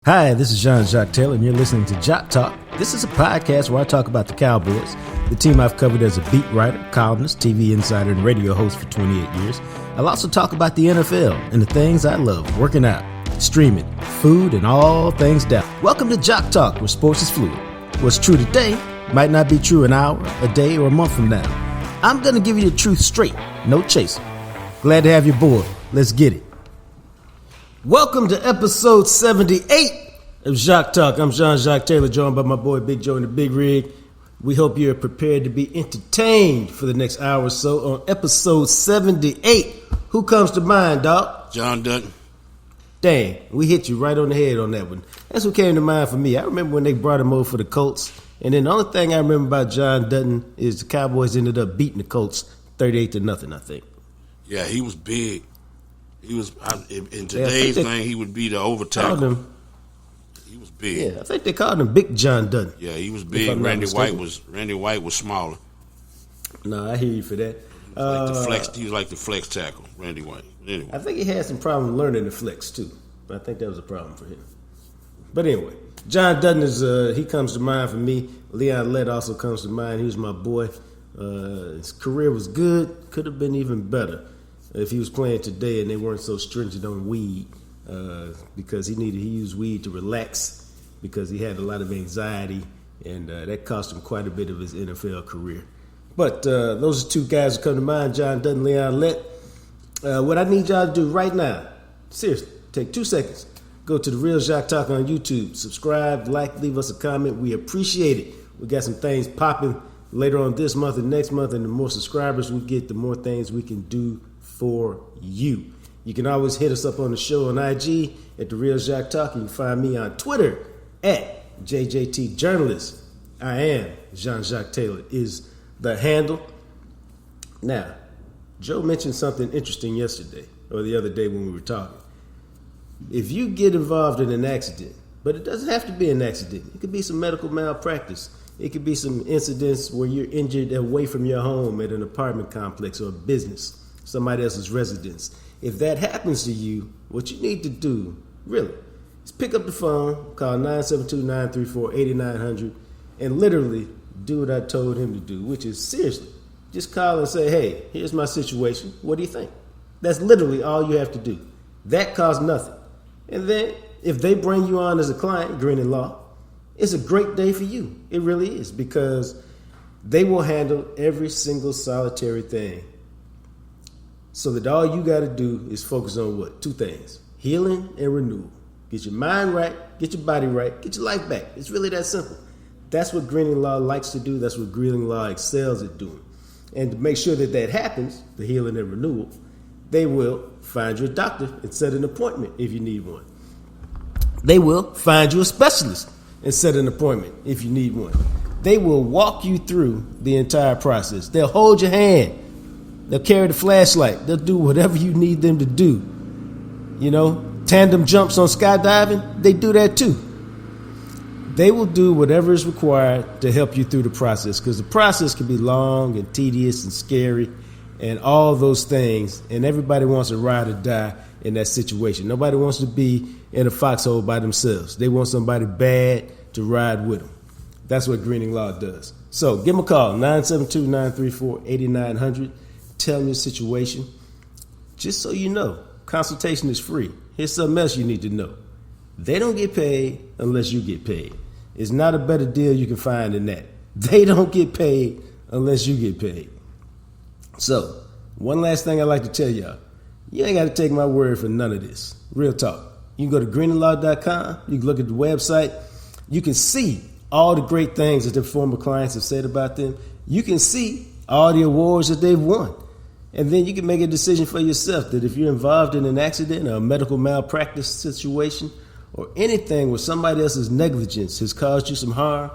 Hi, this is Jacques Talk, and you're listening to Jacques Talk. This is a podcast where I talk about the Cowboys, the team I've covered as a beat writer, columnist, TV insider, and radio host for 28 years. I'll also talk about the NFL and the things I love, working out, streaming, food, and all things down. Welcome to Jacques Talk, where sports is fluid. What's true today might not be true an hour, a day, or a month from now. I'm going to give you the truth straight, no chaser. Glad to have you aboard. Let's get it. Welcome to episode 78 of Jacques Talk. I'm Jacques Taylor, joined by my boy Big Joe in the Big Rig. We hope you're prepared to be entertained for the next hour or so. On episode 78, who comes to mind, dog? John Dutton. Dang, we hit you right on the head on that one. That's what came to mind for me. I remember when they brought him over for the Colts, and then the only thing I remember about John Dutton is the Cowboys ended up beating the Colts 38-0, I think. Yeah, he was big. He was in today's thing. He would be the over tackle. He was big. Yeah, I think they called him Big John Dutton. Yeah, he was big. Randy White was smaller. No, I hear you for that. He was like the flex tackle, Randy White. Anyway, I think he had some problem learning the flex too. But I think that was a problem for him. But anyway, John Dutton he comes to mind for me. Leon Lett also comes to mind. He was my boy. His career was good. Could have been even better if he was playing today and they weren't so stringent on weed, because he used weed to relax because he had a lot of anxiety, and that cost him quite a bit of his NFL career. But those are two guys who come to mind, John Dutton, Leon Lett. What I need y'all to do right now, seriously, take 2 seconds. Go to The Real Jacques Talk on YouTube. Subscribe, like, leave us a comment. We appreciate it. We got some things popping later on this month and next month, and the more subscribers we get, the more things we can do for you. You can always hit us up on the show on IG at The Real Jacques Talk. You can find me on Twitter at JJT Journalist. I am Jean-Jacques Taylor is the handle. Now, Joe mentioned something interesting yesterday or the other day when we were talking. If you get involved in an accident, but it doesn't have to be an accident. It could be some medical malpractice. It could be some incidents where you're injured away from your home at an apartment complex or a business, somebody else's residence. If that happens to you, what you need to do, really, is pick up the phone, call 972-934-8900, and literally do what I told him to do, which is seriously, just call and say, hey, here's my situation. What do you think? That's literally all you have to do. That costs nothing. And then if they bring you on as a client, Green and Law, it's a great day for you. It really is, because they will handle every single solitary thing, so that all you got to do is focus on what? 2 things: healing and renewal. Get your mind right, get your body right, get your life back. It's really that simple. That's what Green Law likes to do. That's what Green Law excels at doing. And to make sure that that happens, the healing and renewal, they will find you a doctor and set an appointment if you need one. They will find you a specialist and set an appointment if you need one. They will walk you through the entire process. They'll hold your hand. They'll carry the flashlight. They'll do whatever you need them to do. You know, tandem jumps on skydiving, they do that too. They will do whatever is required to help you through the process, because the process can be long and tedious and scary and all those things, and everybody wants to ride or die in that situation. Nobody wants to be in a foxhole by themselves. They want somebody bad to ride with them. That's what Greening Law does. So give them a call, 972-934-8900. Tell them your situation. Just so you know, consultation is free. Here's something else you need to know. They don't get paid unless you get paid. It's not a better deal you can find than that. They don't get paid unless you get paid. So, one last thing I'd like to tell y'all. You ain't got to take my word for none of this. Real talk. You can go to greenandlaw.com. You can look at the website. You can see all the great things that their former clients have said about them. You can see all the awards that they've won. And then you can make a decision for yourself that if you're involved in an accident or a medical malpractice situation or anything where somebody else's negligence has caused you some harm,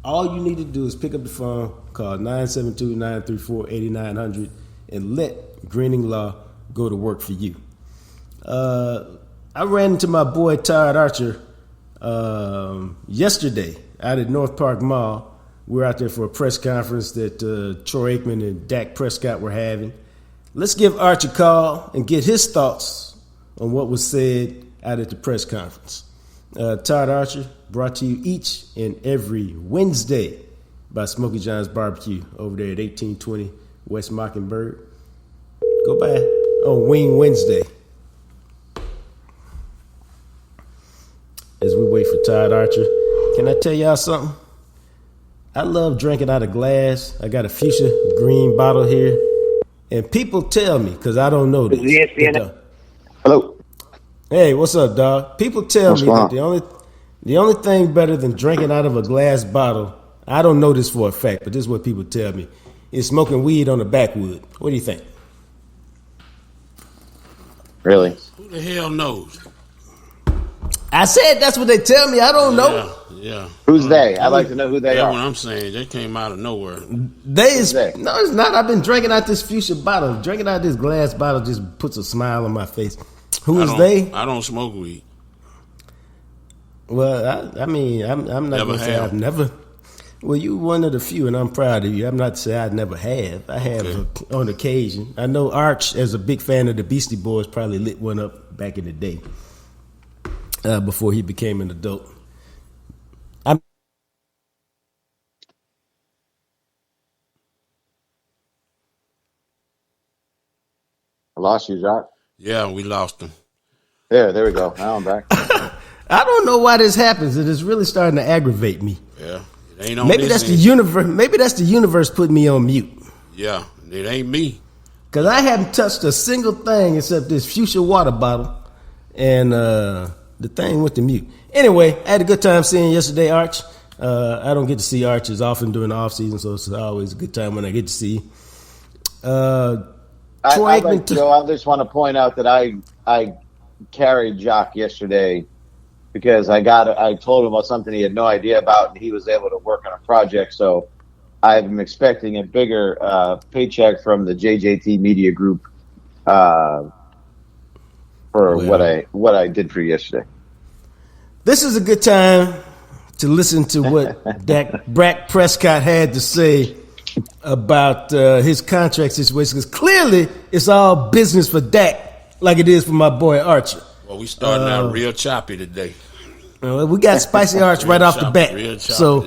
all you need to do is pick up the phone, call 972-934-8900, and let Greening Law go to work for you. I ran into my boy Todd Archer yesterday out at North Park Mall. We were out there for a press conference that Troy Aikman and Dak Prescott were having. Let's give Arch a call and get his thoughts on what was said out at the press conference. Todd Archer, brought to you each and every Wednesday by Smokey John's Barbecue over there at 1820 West Mockingbird. Go by on Wing Wednesday. As we wait for Todd Archer, can I tell y'all something? I love drinking out of glass. I got a fuchsia green bottle here. And people tell me, because I don't know this. Hello. Hey, what's up, dog? People tell me that the only thing better than drinking out of a glass bottle, I don't know this for a fact, but this is what people tell me, is smoking weed on the backwood. What do you think? Really? Who the hell knows? I said that's what they tell me. I don't know. Yeah. Who's they? I'd like to know who they are. That's what I'm saying. They came out of nowhere. No, it's not. I've been drinking out this fuchsia bottle. Drinking out this glass bottle just puts a smile on my face. Who is they? I don't smoke weed. Well, I'm not going to say I've never. Well, you one of the few, and I'm proud of you. I'm not to say I never have. I have on occasion. I know Arch, as a big fan of the Beastie Boys, probably lit one up back in the day before he became an adult. I lost you, Jacques. Yeah, we lost him. There we go. Now I'm back. I don't know why this happens. It is really starting to aggravate me. Yeah, it ain't on Maybe that's the universe. Maybe that's the universe putting me on mute. Yeah, it ain't me. Because I haven't touched a single thing except this fuchsia water bottle, and the thing went to mute. Anyway, I had a good time seeing you yesterday, Arch. I don't get to see Arch as often during the off season, so it's always a good time when I get to see you. I just want to point out that I carried Jacques yesterday because I told him about something he had no idea about, and he was able to work on a project. So I'm expecting a bigger paycheck from the JJT Media Group for what I did for you yesterday. This is a good time to listen to what Dak Prescott had to say about his contract situation, because clearly it's all business for Dak, like it is for my boy Archer. Well, we starting out real choppy today. We got spicy Arch right off the bat. So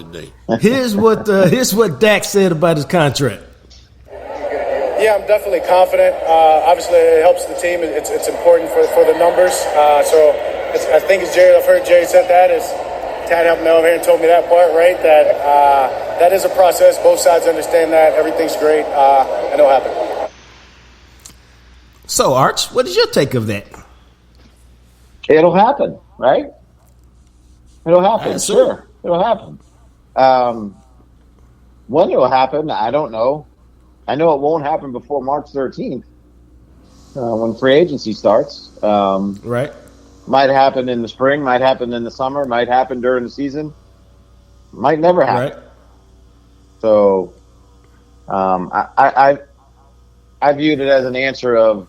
here's what Dak said about his contract. Yeah, I'm definitely confident. Obviously, it helps the team. It's important for the numbers. I think I've heard Jerry said that is. Tad helped me over here and told me that part, right? That is a process. Both sides understand that. Everything's great. And it'll happen. So, Arch, what is your take of that? It'll happen, right? It'll happen. Sure. It'll happen. When it'll happen, I don't know. I know it won't happen before March 13th when free agency starts. Right. Might happen in the spring, might happen in the summer, might happen during the season, might never happen. Right. So I viewed it as an answer of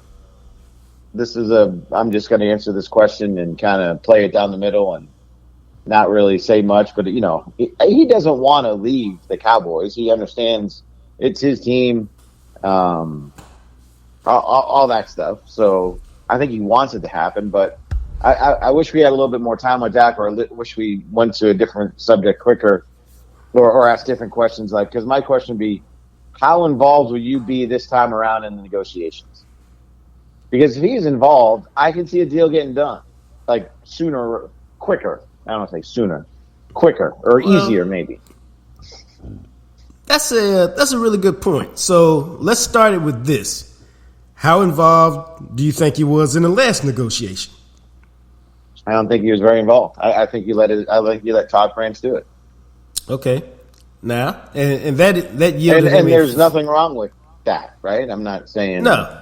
I'm just going to answer this question and kind of play it down the middle and not really say much. But, he doesn't want to leave the Cowboys. He understands it's his team, all that stuff. So I think he wants it to happen, but I wish we had a little bit more time with Dak, or wish we went to a different subject quicker, or asked different questions. Because my question would be, how involved will you be this time around in the negotiations? Because if he's involved, I can see a deal getting done, sooner, quicker. I don't want to say sooner, quicker, or easier maybe. That's a really good point. So let's start it with this: how involved do you think he was in the last negotiation? I don't think he was very involved. I think you let Todd France do it. Okay. Now, and that yielded and there's nothing wrong with that, right? I'm not saying Dak,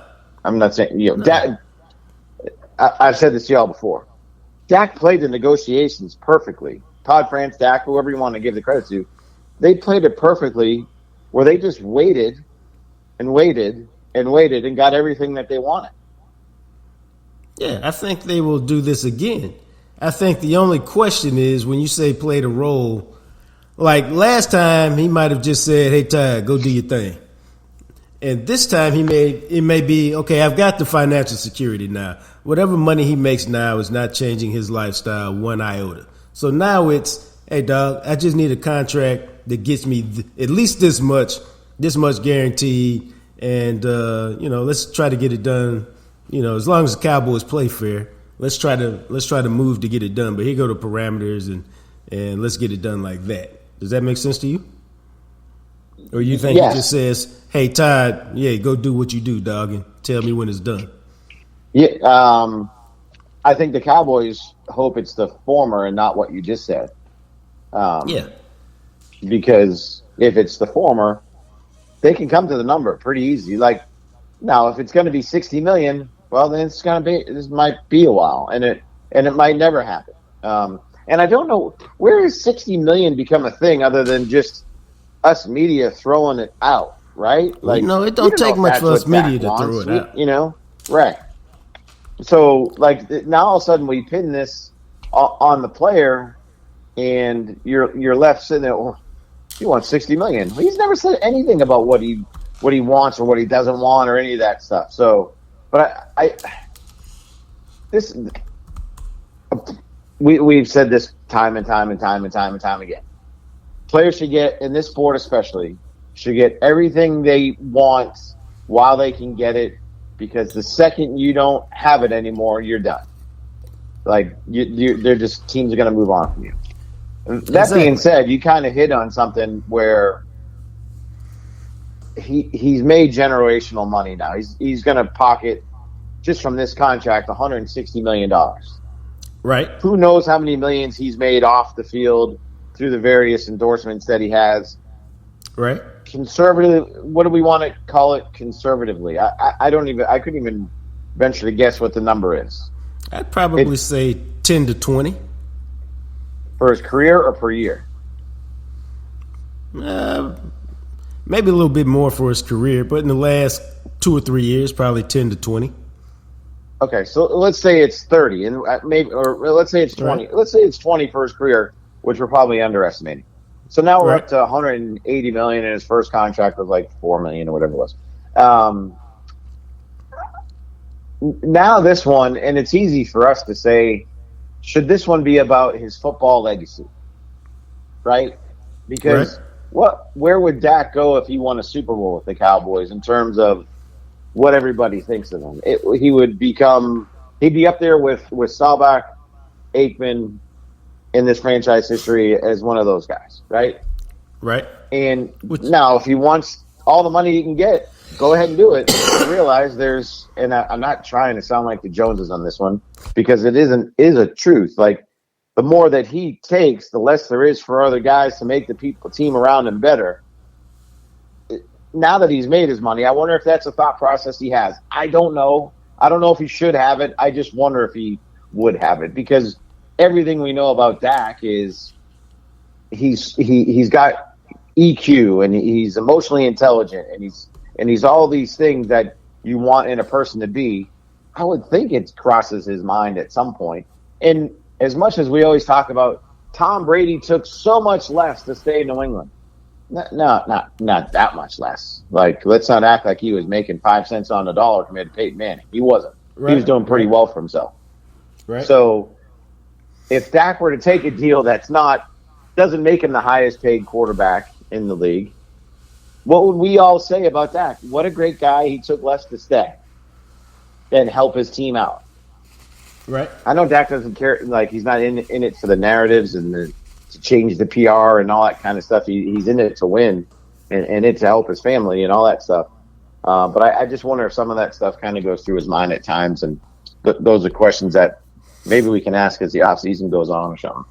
I've said this to y'all before. Dak played the negotiations perfectly. Todd France, Dak, whoever you want to give the credit to, they played it perfectly, where they just waited and waited and waited and got everything that they wanted. Yeah, I think they will do this again. I think the only question is, when you say played a role, like last time he might have just said, "Hey, Todd, go do your thing." And this time it may be, okay, I've got the financial security now. whatever money he makes now is not changing his lifestyle one iota. So now it's, hey, dog, I just need a contract that gets me at least this much guaranteed, and let's try to get it done. As long as the Cowboys play fair, let's try to move to get it done. But here go the parameters, and let's get it done like that. Does that make sense to you? Or you think It just says, hey, Todd, go do what you do, dog, and tell me when it's done? Yeah, I think the Cowboys hope it's the former and not what you just said. Because if it's the former, they can come to the number pretty easy. Like, now, if it's going to be $60 million, well, then this might be a while, and it might never happen. And I don't know, where has $60 million become a thing other than just us media throwing it out, right? Like, it don't take much for us media to throw it out. Right. So, like, now all of a sudden we pin this on the player, and you're left sitting there, well, he wants $60 million. Well, he's never said anything about what he wants or what he doesn't want or any of that stuff. So, but we've said this time and time again. Players should get, in this sport especially, should get everything they want while they can get it, because the second you don't have it anymore, you're done. Like, they're just, teams are going to move on from you. That being said, you kind of hit on something where he's made generational money now. He's going to pocket, just from this contract, $160 million. Right. Who knows how many millions he's made off the field through the various endorsements that he has. Right. Conservative, what do we want to call it conservatively? I couldn't even venture to guess what the number is. I'd probably say 10 to 20. For his career or per year? Maybe a little bit more for his career, but in the last 2 or 3 years, probably 10 to 20. Okay, so let's say it's 30, and let's say it's 20. Right. Let's say it's 20 for his career, which we're probably underestimating. So now we're up to $180 million, and his first contract was like $4 million or whatever it was. Now this one, and it's easy for us to say, should this one be about his football legacy, right? Because where would Dak go if he won a Super Bowl with the Cowboys in terms of what everybody thinks of him? He'd be up there with Staubach, Aikman in this franchise history as one of those guys, right? Right. And now, if he wants all the money he can get, go ahead and do it. Realize and I'm not trying to sound like the Joneses on this one, because it is a truth. Like, the more that he takes, the less there is for other guys to make the team around him better. Now that he's made his money, I wonder if that's a thought process he has. I don't know. I don't know if he should have it. I just wonder if he would have it, because everything we know about Dak is he's got EQ, and he's emotionally intelligent, and he's all these things that you want in a person to be. I would think it crosses his mind at some point. And as much as we always talk about, Tom Brady took so much less to stay in New England. No, not that much less. Like, let's not act like he was making 5 cents on the dollar compared to Peyton Manning. He wasn't. Right. He was doing pretty well for himself. Right. So if Dak were to take a deal doesn't make him the highest paid quarterback in the league, what would we all say about Dak? What a great guy. He took less to stay and help his team out. Right. I know Dak doesn't care. Like, he's not in it for the narratives and to change the PR and all that kind of stuff. He's in it to win and it to help his family and all that stuff. But I just wonder if some of that stuff kind of goes through his mind at times. And those are questions that maybe we can ask as the offseason goes on or something.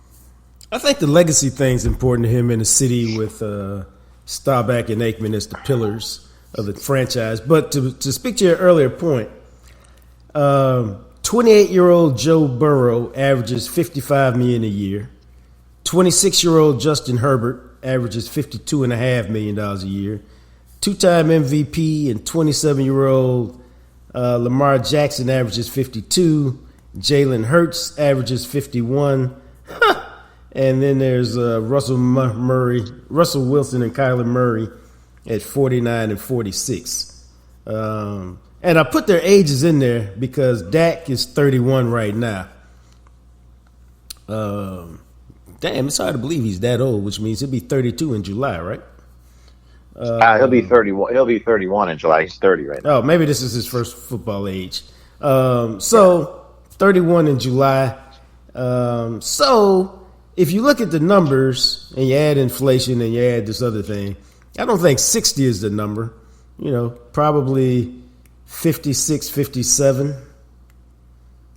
I think the legacy thing's important to him in a city with Staubach and Aikman as the pillars of the franchise. But to speak to your earlier point, 28-year-old Joe Burrow averages $55 million a year. 26-year-old Justin Herbert averages $52.5 million a year. Two-time MVP and 27-year-old Lamar Jackson averages 52. Jalen Hurts averages 51. And then there's Russell Wilson and Kyler Murray at 49 and 46. And And I put their ages in there because Dak is 31 right now. Damn, it's hard to believe he's that old, which means he'll be 32 in July, right? He'll be 31. He'll be 31 in July. He's 30 right now. Oh, maybe this is his first football age. So 31 in July. So if you look at the numbers and you add inflation and you add this other thing, I don't think 60 is the number. Probably 56, 57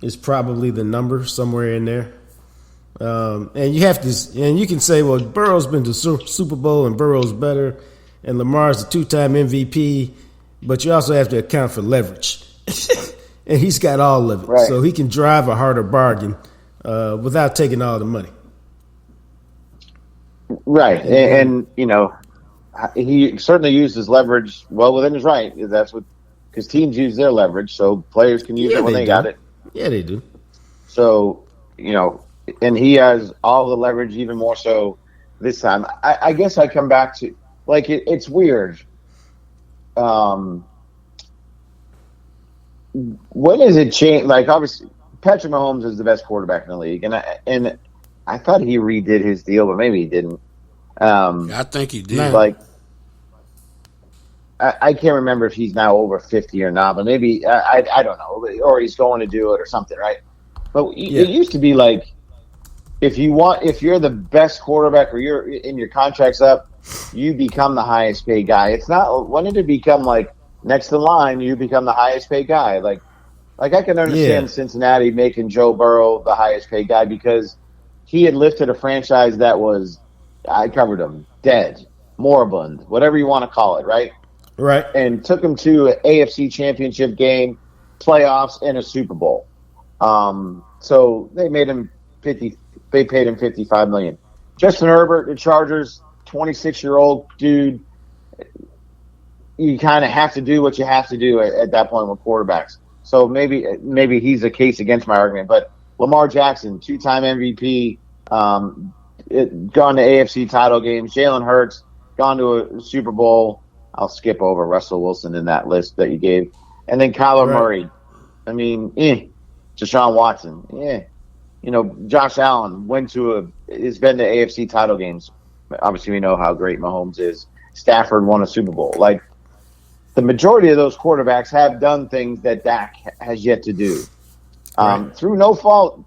is probably the number, somewhere in there. And you have to, and you can say, well, Burrow's been to Super Bowl and Burrow's better, and Lamar's a 2-time MVP, but you also have to account for leverage. And he's got all of it. Right. So he can drive a harder bargain without taking all the money. Right. And he certainly used his leverage well within his right. That's what, because teams use their leverage, so players can use it when they got it. Yeah, they do. So, and he has all the leverage, even more so this time. I guess I come back to, it's weird. When does it change? Obviously, Patrick Mahomes is the best quarterback in the league, and I thought he redid his deal, but maybe he didn't. I think he did. I can't remember if he's now over 50 or not, but maybe I don't know, or he's going to do it or something, right? But it used to be if you're the best quarterback or you're in your contract's up, you become the highest paid guy. It's not, when did it become next in line, you become the highest paid guy? I can understand Cincinnati making Joe Burrow the highest paid guy because he had lifted a franchise that was, I covered him, dead, moribund, whatever you want to call it, right? Right. And took him to an AFC championship game, playoffs, and a Super Bowl. So they made him they paid him $55 million. Justin Herbert, the Chargers, 26-year-old dude. You kind of have to do what you have to do at that point with quarterbacks. So maybe he's a case against my argument. But Lamar Jackson, 2-time MVP, gone to AFC title games. Jalen Hurts, gone to a Super Bowl. I'll skip over Russell Wilson in that list that you gave. And then Kyler Murray. I mean, Deshaun Watson. Josh Allen has been to AFC title games. Obviously, we know how great Mahomes is. Stafford won a Super Bowl. The majority of those quarterbacks have done things that Dak has yet to do. Through no fault,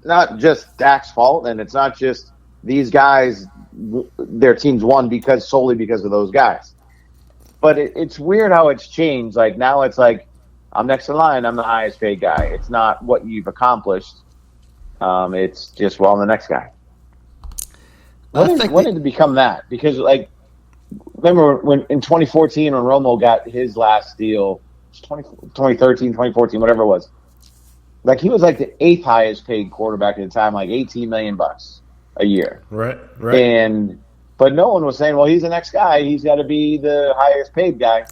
not just Dak's fault, and it's not just these guys, their teams won solely because of those guys. But it's weird how it's changed. Now it's I'm next in line, I'm the highest paid guy. It's not what you've accomplished. It's just, I'm the next guy. When did it become that? Because, remember when in 2014 when Romo got his last deal, 2013, 2014, whatever it was, he was the 8th highest paid quarterback at the time, $18 million a year. Right. But no one was saying, well, he's the next guy. He's got to be the highest paid guy.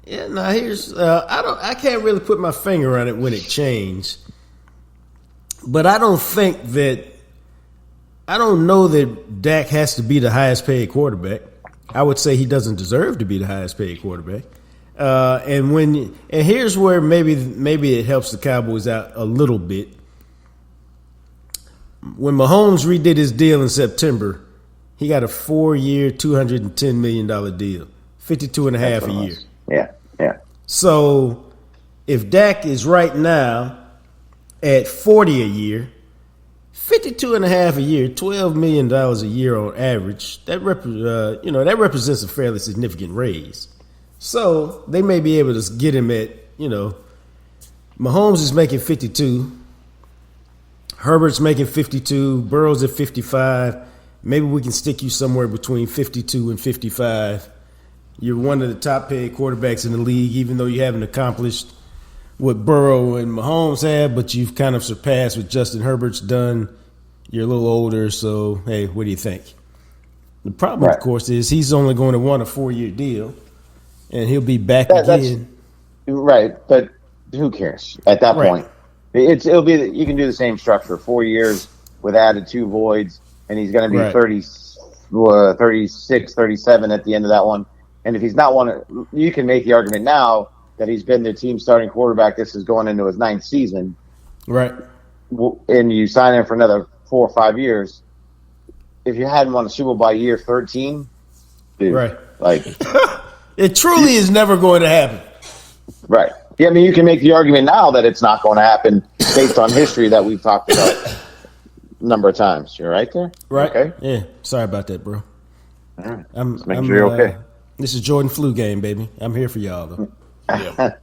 Yeah, now here's I can't really put my finger on it when it changed. But I don't know that Dak has to be the highest paid quarterback. I would say he doesn't deserve to be the highest paid quarterback. And here's where maybe it helps the Cowboys out a little bit. When Mahomes redid his deal in September, he got a 4-year, $210 million deal, $52.5 a year. Yeah. So if Dak is right now at $40 a year, $52.5 a year, $12 million a year on average, that represents a fairly significant raise. So they may be able to get him at, Mahomes is making 52, Herbert's making 52, Burrow's at 55. Maybe we can stick you somewhere between 52 and 55. You're one of the top paid quarterbacks in the league, even though you haven't accomplished what Burrow and Mahomes have, but you've kind of surpassed what Justin Herbert's done. You're a little older, so, hey, what do you think? The problem, of course, is he's only going to want a 4-year deal, and he'll be back again. Right, but who cares at that point? It'll be you can do the same structure, 4 years with added 2 voids, and he's going to be 36, 37 at the end of that one. And if he's not one, you can make the argument now that he's been the team starting quarterback. This is going into his 9th season. Right. And you sign him for another 4 or 5 years. If you hadn't won a Super Bowl by year 13, dude, right. Like it truly is never going to happen. Right. Yeah, I mean, you can make the argument now that it's not going to happen based on history that we've talked about a number of times. You're right there? Right. Okay. Yeah. Sorry about that, bro. All right. I'm sure you're okay. This is Jordan Flu game, baby. I'm here for y'all, though. Yeah.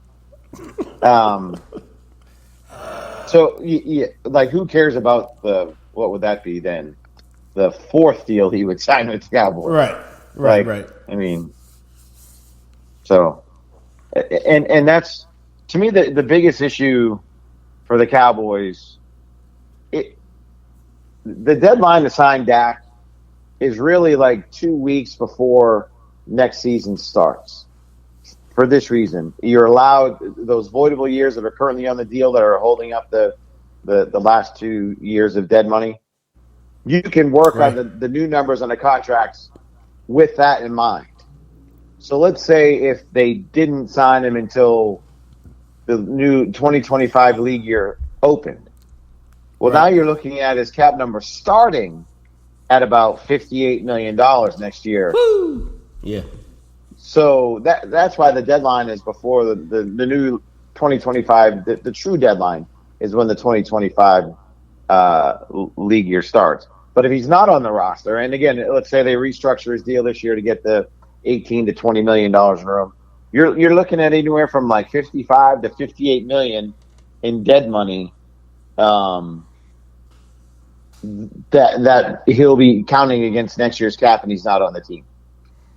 So, like, who cares about what would that be then? The 4th deal he would sign with the Cowboys. Right. I mean, so, and that's, to me, the biggest issue for the Cowboys. The deadline to sign Dak is really like 2 weeks before next season starts. For this reason, you're allowed those voidable years that are currently on the deal that are holding up the last 2 years of dead money. You can work on the new numbers on the contracts with that in mind. So let's say if they didn't sign him until the new 2025 league year opened. Well, now you're looking at his cap number starting at about $58 million next year. Woo! Yeah. So that's why the deadline is before the new 2025. The true deadline is when the 2025 league year starts. But if he's not on the roster, and again, let's say they restructure his deal this year to get the $18 to $20 million in room, you're looking at anywhere from like 55 to 58 million in dead money. That he'll be counting against next year's cap, and he's not on the team.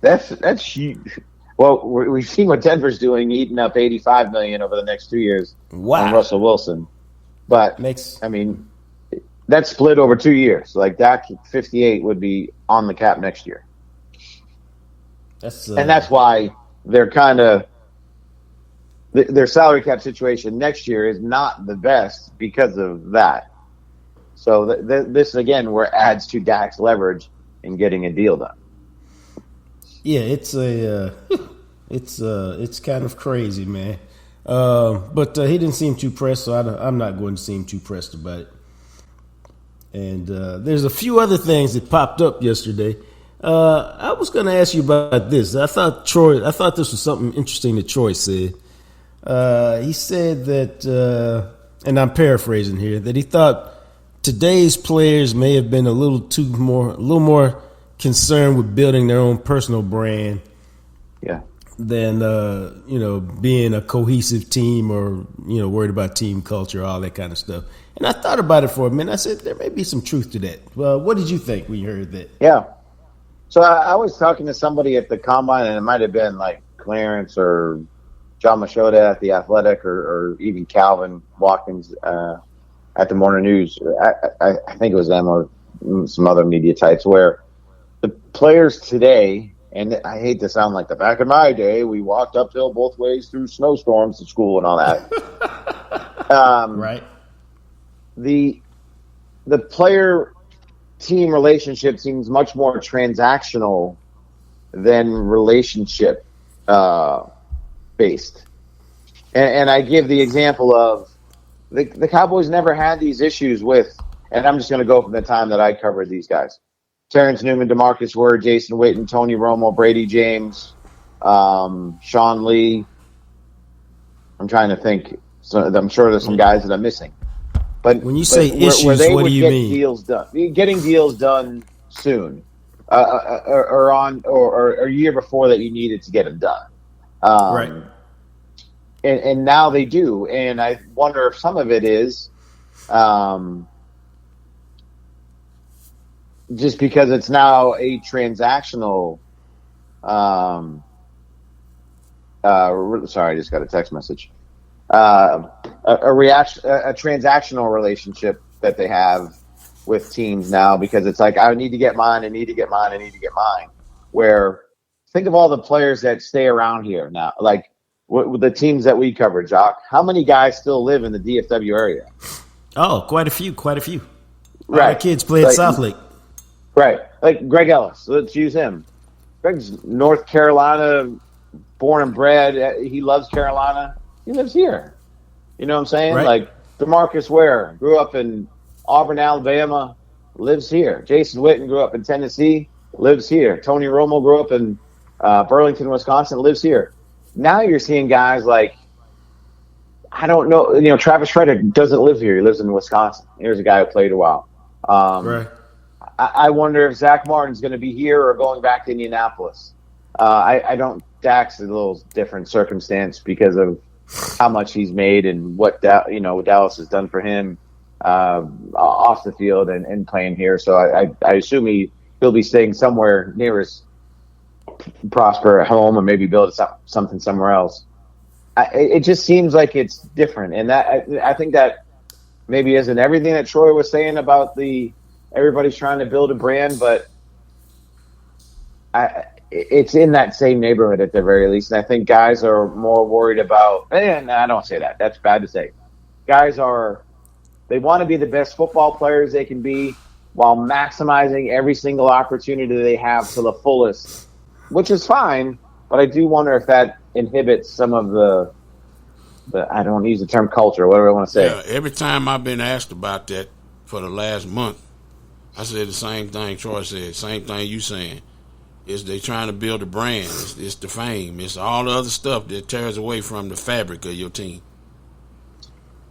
That's huge. Well, we've seen what Denver's doing, eating up $85 million over the next 2 years on Russell Wilson. But I mean, that's split over 2 years. Like that 58 would be on the cap next year. And that's why they're kind of their salary cap situation next year is not the best because of that. So this again, where adds to Dak's leverage in getting a deal done. Yeah, it's kind of crazy, man. But he didn't seem too pressed, so I'm not going to seem too pressed about it. And there's a few other things that popped up yesterday. I was going to ask you about this. I thought this was something interesting that Troy said. He said that, and I'm paraphrasing here, that he thought today's players may have been a little more concerned with building their own personal brand, than being a cohesive team or worried about team culture, all that kind of stuff. And I thought about it for a minute. I said there may be some truth to that. Well, what did you think when you heard that? Yeah. So I was talking to somebody at the Combine, and it might have been like Clarence or John Machota at The Athletic or even Calvin Watkins at the Morning News. I think it was them or some other media types, where the players today, and I hate to sound like the back in my day, we walked uphill both ways through snowstorms to school and all that. Right. The player team relationship seems much more transactional than relationship based. And I give the example of the Cowboys never had these issues with, and I'm just going to go from the time that I covered these guys: Terrence Newman, DeMarcus Ward, Jason Witten, Tony Romo, Brady James, Sean Lee. I'm trying to think. So I'm sure there's some guys that I'm missing. But when you say issues, where they what would do you get mean? Deals done, getting deals done soon, or a year before that you needed to get them done. Right. And now they do, and I wonder if some of it is just because it's now a transactional. Sorry, I just got a text message. A transactional relationship that they have with teams now, because it's like, I need to get mine. Where think of all the players that stay around here now, like with the teams that we cover, Jacques. How many guys still live in the DFW area? Oh, quite a few. Right. Our kids play at South Lake. Right. Like Greg Ellis. Let's use him. Greg's North Carolina born and bred. He loves Carolina. He lives here. You know what I'm saying? Right. Like DeMarcus Ware grew up in Auburn, Alabama, lives here. Jason Witten grew up in Tennessee, lives here. Tony Romo grew up in Burlington, Wisconsin, lives here. Now you're seeing guys like, I don't know, Travis Schroeder doesn't live here. He lives in Wisconsin. Here's a guy who played a while. Right. I wonder if Zach Martin's going to be here or going back to Indianapolis. I don't. Dak's a little different circumstance because of how much he's made and what Dallas has done for him off the field and playing here. So I assume he'll be staying somewhere near his Prosper at home or maybe build something somewhere else. It just seems like it's different, and that I think that maybe isn't everything that Troy was saying about everybody's trying to build a brand, but it's in that same neighborhood at the very least. And I think guys are more worried about, and I don't say that. That's bad to say. Guys they want to be the best football players they can be while maximizing every single opportunity they have to the fullest, which is fine. But I do wonder if that inhibits some of the I don't use the term culture, whatever I want to say. Yeah, every time I've been asked about that for the last month, I said the same thing Troy said, same thing you saying. Is they trying to build a brand. It's the fame. It's all the other stuff that tears away from the fabric of your team.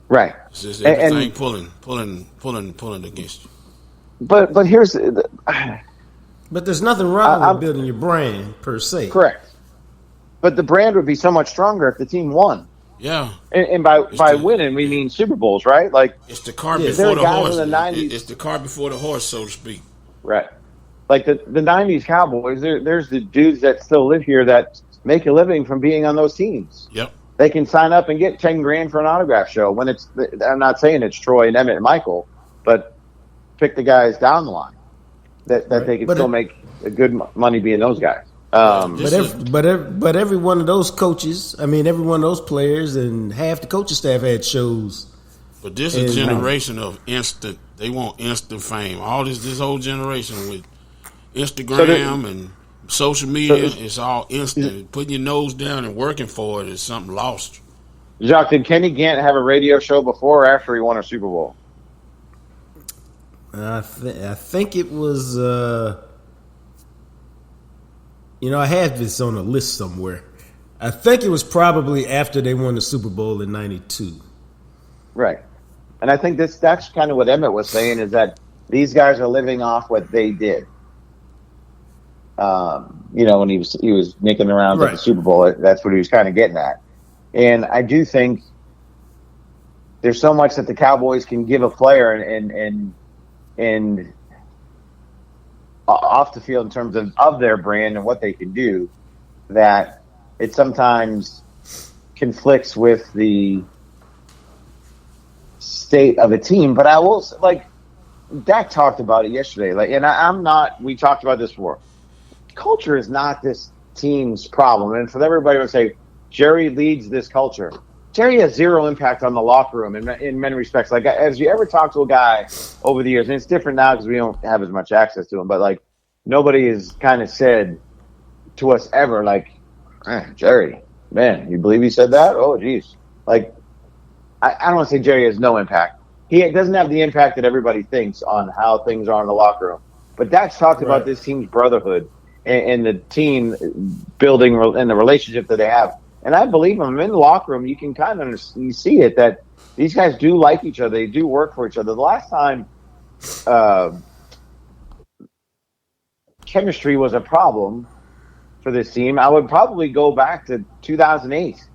Right. It's just everything pulling against you. But here's But there's nothing wrong with building your brand per se. Correct. But the brand would be so much stronger if the team won. Yeah. And by winning, we mean Super Bowls, right? Like it's the car before the horse. In the 90s, it's the car before the horse, so to speak. Right. Like the 90s Cowboys, there's the dudes that still live here that make a living from being on those teams. Yep. They can sign up and get $10,000 for an autograph show. I'm not saying it's Troy and Emmett and Michael, but pick the guys down the line that they can still make a good money being those guys. But every one of those coaches, every one of those players, and half the coaching staff had shows. But this is a generation of instant. They want instant fame. All this whole generation with Instagram and social media, it's all instant. Putting your nose down and working for it is something lost. Jacques, did Kenny Gant have a radio show before or after he won a Super Bowl? I think it was. I have this on a list somewhere. I think it was probably after they won the Super Bowl in '92. Right. And I think that's kind of what Emmett was saying, is that these guys are living off what they did. When he was nicking around at the Super Bowl, that's what he was kind of getting at. And I do think there's so much that the Cowboys can give a player and off the field in terms of their brand and what they can do, that it sometimes conflicts with the state of a team. But I will, Dak talked about it yesterday. We talked about this before. Culture is not this team's problem. And for everybody to say, Jerry leads this culture. Jerry has zero impact on the locker room in many respects. Like, as you ever talk to a guy over the years, and it's different now because we don't have as much access to him, but nobody has kind of said to us ever, Jerry, man, you believe he said that? Oh, geez. I don't want to say Jerry has no impact. He doesn't have the impact that everybody thinks on how things are in the locker room. But Dak's talked about this team's brotherhood and the team building and the relationship that they have. And I believe him. In the locker room, you can kind of you see it, that these guys do like each other. They do work for each other. The last time chemistry was a problem for this team, I would probably go back to 2008.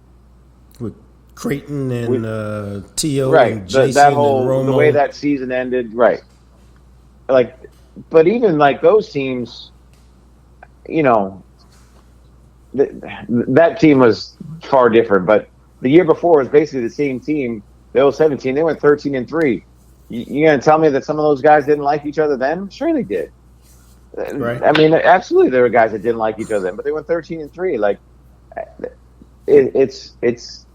With Creighton and T.O. Right. and Jason that whole, and Romo. The way that season ended, right. But even those teams, that team was far different. But the year before was basically the same team. The 17, they went 13-3. You going to tell me that some of those guys didn't like each other then? Sure they did. Right. Absolutely there were guys that didn't like each other then, but they went 13-3. It's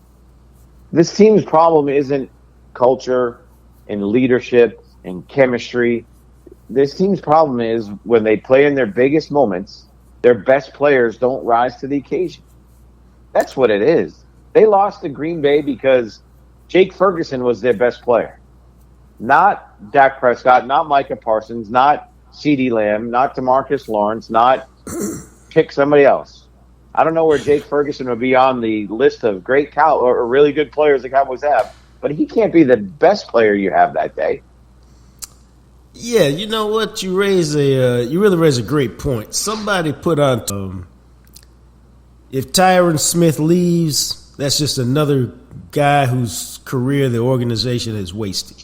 this team's problem isn't culture and leadership and chemistry. This team's problem is when they play in their biggest moments, their best players don't rise to the occasion. That's what it is. They lost to Green Bay because Jake Ferguson was their best player. Not Dak Prescott, not Micah Parsons, not CeeDee Lamb, not DeMarcus Lawrence, not pick somebody else. I don't know where Jake Ferguson would be on the list of great or really good players the Cowboys have, but he can't be the best player you have that day. Yeah, you know what? You really raise a great point. Somebody put on if Tyron Smith leaves, that's just another guy whose career the organization has wasted.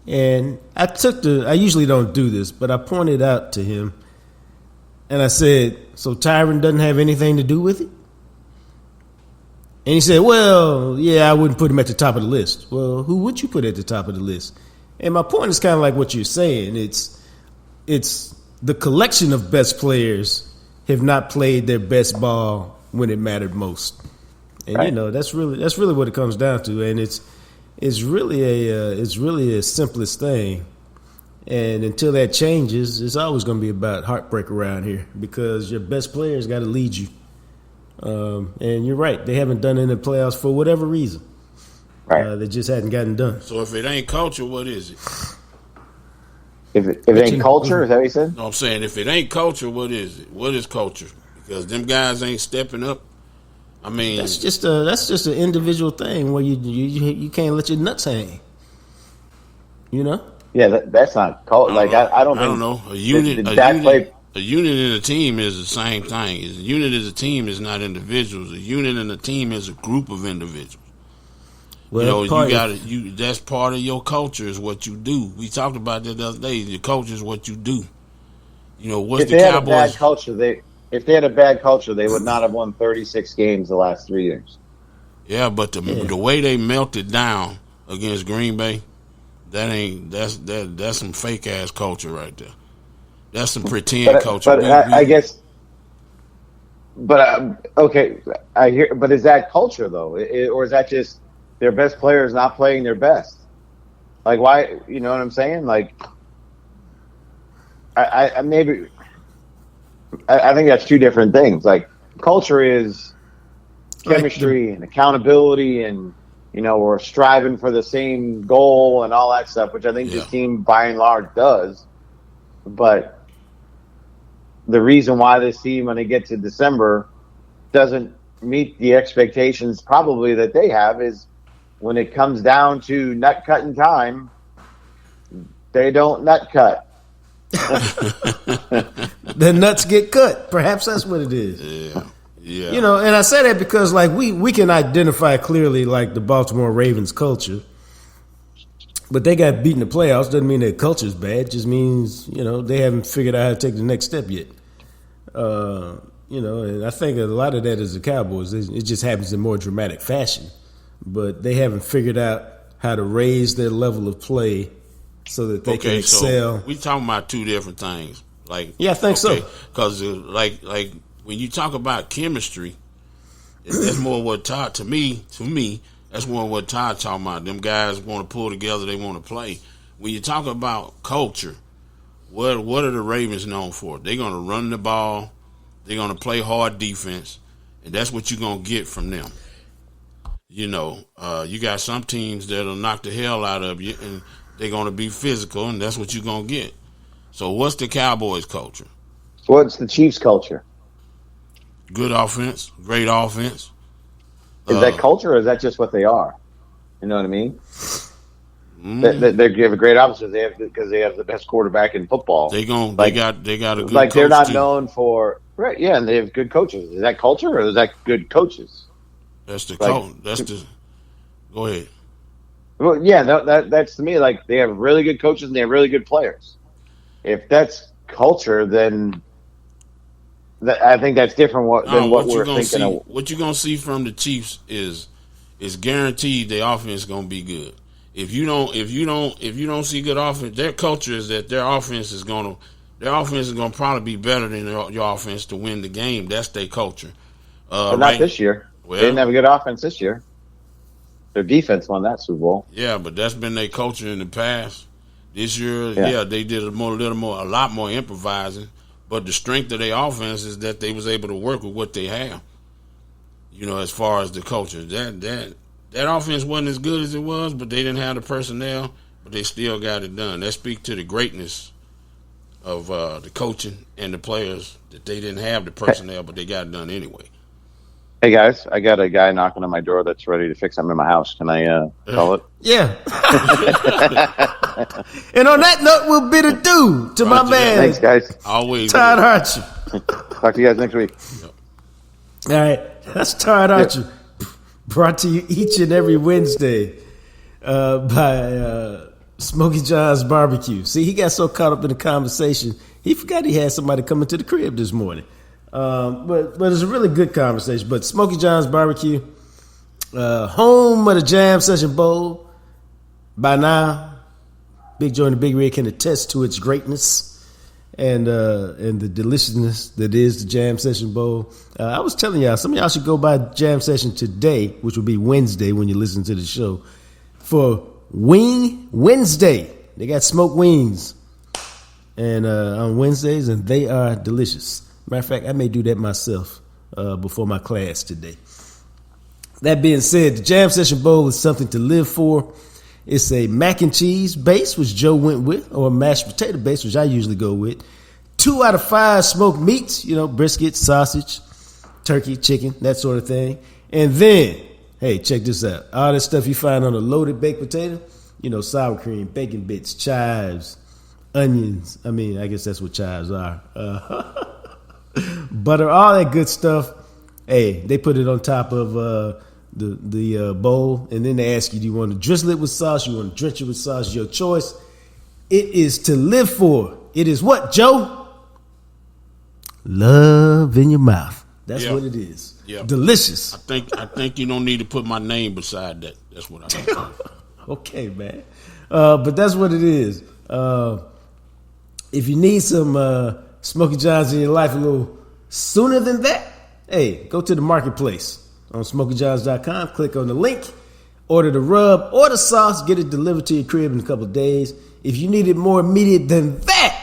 And I usually don't do this, but I pointed out to him and I said, so Tyron doesn't have anything to do with it? And he said, well, yeah, I wouldn't put him at the top of the list. Well, who would you put at the top of the list? And my point is kind of like what you're saying. It's the collection of best players have not played their best ball when it mattered most. And right. You know, that's really what it comes down to. And it's really a simplest thing. And until that changes, it's always going to be about heartbreak around here because your best players got to lead you. And you're right; they haven't done it in the playoffs for whatever reason. Right. They just hadn't gotten done. So if it ain't culture, what is it? If it ain't culture, is that what you said? No, I'm saying if it ain't culture, what is it? What is culture? Because them guys ain't stepping up. I mean, that's just an individual thing where you can't let your nuts hang. You know? Yeah, that's not culture. Like I don't know. A unit in a team is the same thing. A unit as a team is not individuals. A unit in a team is a group of individuals. Well, that's part of your culture is what you do. We talked about that the other day. Your culture is what you do. You know, what's the Cowboys? If they had a bad culture, they would not have won 36 games the last 3 years. Yeah, but the way they melted down against Green Bay, that's some fake ass culture right there. That's some pretend culture. But I guess. But okay, I hear. But is that culture though, or is that just their best players not playing their best? Like why? You know what I'm saying? Like, I think that's two different things. Like culture is chemistry and accountability, and we're striving for the same goal and all that stuff, which I think this team by and large does. But the reason why this team, when they get to December, doesn't meet the expectations probably that they have is when it comes down to nut cutting time, they don't nut cut. The nuts get cut. Perhaps that's what it is. Yeah. And I say that because like we can identify clearly like the Baltimore Ravens culture. But they got beat in the playoffs. Doesn't mean their culture's bad. It just means, they haven't figured out how to take the next step yet. And I think a lot of that is the Cowboys. It just happens in more dramatic fashion. But they haven't figured out how to raise their level of play so that they can excel. So we talking about two different things. Like, yeah, I think so. Because like when you talk about chemistry, that's more what Todd to me. That's more what Todd talking about. Them guys want to pull together. They want to play. When you talk about culture, what are the Ravens known for? They're going to run the ball. They're going to play hard defense, and that's what you're going to get from them. You got some teams that'll knock the hell out of you, and they're going to be physical, and that's what you're going to get. So what's the Cowboys' culture? What's the Chiefs' culture? Good offense, great offense. Is that culture, or is that just what they are? You know what I mean? They have a great offense because they have the best quarterback in football. They got a good like coach they're not too. known for right. Yeah, and they have good coaches. Is that culture, or is that good coaches? That's the coach. Go ahead. Well, yeah, that's to me like they have really good coaches and they have really good players. If that's culture, then I think that's different than what we're thinking of. What you're gonna see from the Chiefs is guaranteed their offense is gonna be good. If you don't see good offense, their culture is that their offense is gonna probably be better than your offense to win the game. That's their culture. But not this year. Well, they didn't have a good offense this year. Their defense won that Super Bowl. Yeah, but that's been their culture in the past. This year, they did a lot more improvising. But the strength of their offense is that they was able to work with what they have. as far as the culture. That offense wasn't as good as it was, but they didn't have the personnel, but they still got it done. That speaks to the greatness of the coaching and the players, that they didn't have the personnel, but they got it done anyway. Hey guys, I got a guy knocking on my door that's ready to fix something in my house. Can I call it? Yeah. And on that note, we'll bid adieu to my man. Thanks, guys. Always. Todd Archer. Talk to you guys next week. Yep. All right, that's Todd Archer, brought to you each and every Wednesday by Smokey John's Barbecue. See, he got so caught up in the conversation, he forgot he had somebody coming to the crib this morning. But it's a really good conversation. But Smokey John's Barbecue, home of the Jam Session Bowl. By now, Big Joe and the Big Rig can attest to its greatness and the deliciousness that is the Jam Session Bowl. I was telling y'all, some of y'all should go by Jam Session today, which will be Wednesday when you listen to the show, for Wing Wednesday. They got smoked wings and on Wednesdays, and they are delicious. Matter of fact, I may do that myself before my class today. That being said, the Jam Session Bowl is something to live for. It's a mac and cheese base, which Joe went with, or a mashed potato base, which I usually go with. 2 out of 5 smoked meats, brisket, sausage, turkey, chicken, that sort of thing. And then, hey, check this out. All this stuff you find on a loaded baked potato, sour cream, bacon bits, chives, onions. I guess that's what chives are. Butter, all that good stuff. Hey, they put it on top of the bowl, and then they ask you, do you want to drizzle it with sauce? You want to drench it with sauce? Your choice. It is to live for. It is what, Joe? Love in your mouth. That's what it is. Yeah. Delicious. I think you don't need to put my name beside that. That's what I think. Okay, man. But that's what it is. If you need some Smokey John's in your life a little sooner than that, hey, go to the marketplace on SmokeyJohns.com. Click on the link, order the rub or the sauce, get it delivered to your crib in a couple of days. If you need it more immediate than that,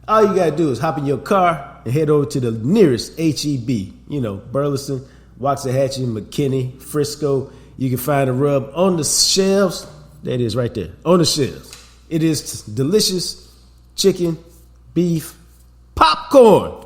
all you got to do is hop in your car and head over to the nearest HEB. Burleson, Waxahachie, McKinney, Frisco. You can find the rub on the shelves. There it is right there, on the shelves. It is delicious chicken, beef, popcorn.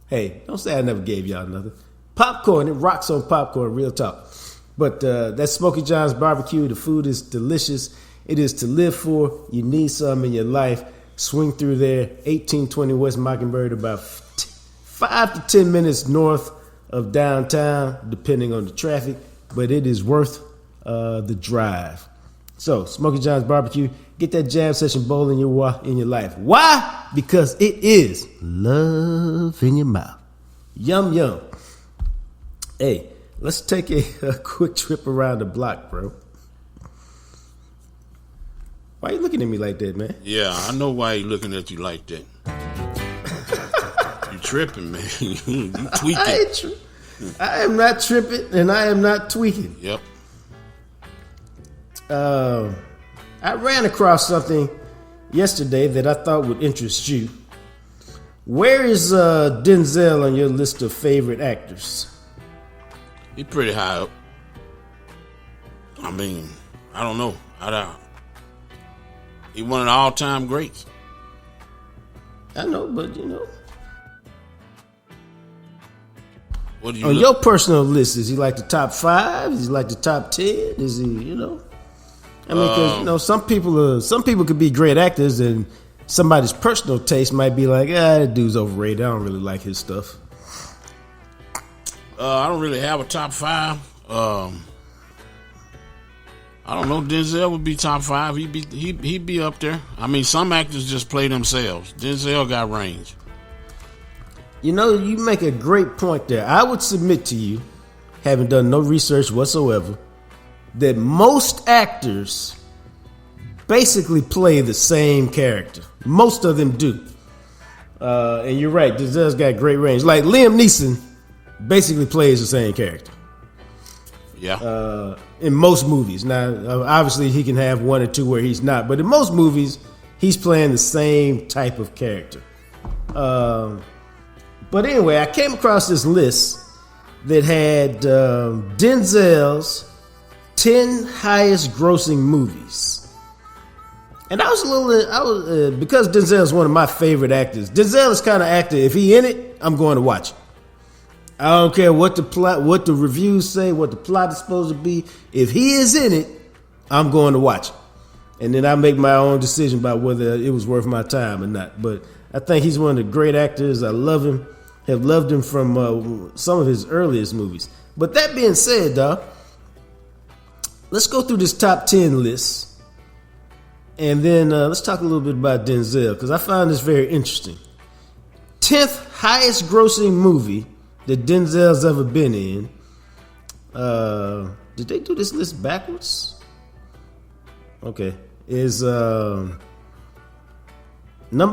Hey, don't say I never gave y'all nothing. Popcorn, it rocks on popcorn, real talk. But that's Smokey John's Barbecue. The food is delicious. It is to live for. You need some in your life. Swing through there, 1820 West Mockingbird, about 5 to 10 minutes north of downtown, depending on the traffic. But it is worth the drive. So, Smokey John's Barbecue, get that Jam Session Bowl in your life. Why? Because it is love in your mouth. Yum, yum. Hey, let's take a quick trip around the block, bro. Why you looking at me like that, man? Yeah, I know why he looking at you like that. You tripping, man. You tweaking. I am not tripping, and I am not tweaking. Yep. I ran across something yesterday that I thought would interest you. Where is Denzel on your list of favorite actors? He's pretty high up. I don't know. He's one of the all-time greats. I know, but What do you on your personal list, is he like the top 5? Is he like the top 10? Is he, because some people could be great actors, and somebody's personal taste might be like, that dude's overrated. I don't really like his stuff. I don't really have a top 5. I don't know. Denzel would be top 5. He'd be up there. Some actors just play themselves. Denzel got range. You make a great point there. I would submit to you, having done no research whatsoever, that most actors basically play the same character. Most of them do. And you're right, Denzel's got great range. Like Liam Neeson basically plays the same character. Yeah. In most movies. Now, obviously, he can have 1 or 2 where he's not. But in most movies, he's playing the same type of character. But anyway, I came across this list, that had Denzel's 10 highest grossing movies. And because Denzel's one of my favorite actors. Denzel is kind of actor, if he in it, I'm going to watch it. I don't care what the plot, what the reviews say, what the plot is supposed to be. If he is in it, I'm going to watch it. And then I make my own decision about whether it was worth my time or not. But I think he's one of the great actors. I love him. Have loved him from some of his earliest movies. But that being said, dog, let's go through this top 10 list. And then let's talk a little bit about Denzel, because I found this very interesting. 10th highest grossing movie that Denzel's ever been in. Did they do this list backwards? Okay. Is number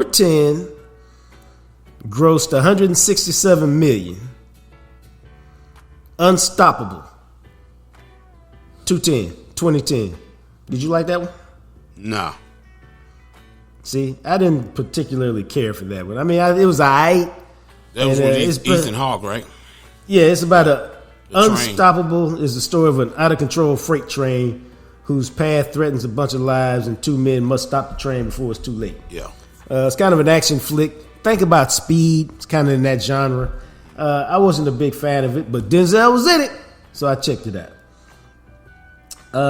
10, grossed $167 million. Unstoppable. 2010. Did you like that one? Nah. See, I didn't particularly care for that one. I mean, it was alright. That was with Ethan Hawke, right? Yeah, it's about The unstoppable. Is the story of an out of control freight train whose path threatens a bunch of lives, and two men must stop the train before it's too late. Yeah. It's kind of an action flick. Think about Speed. It's kind of in that genre. I wasn't a big fan of it, but Denzel was in it, so I checked it out.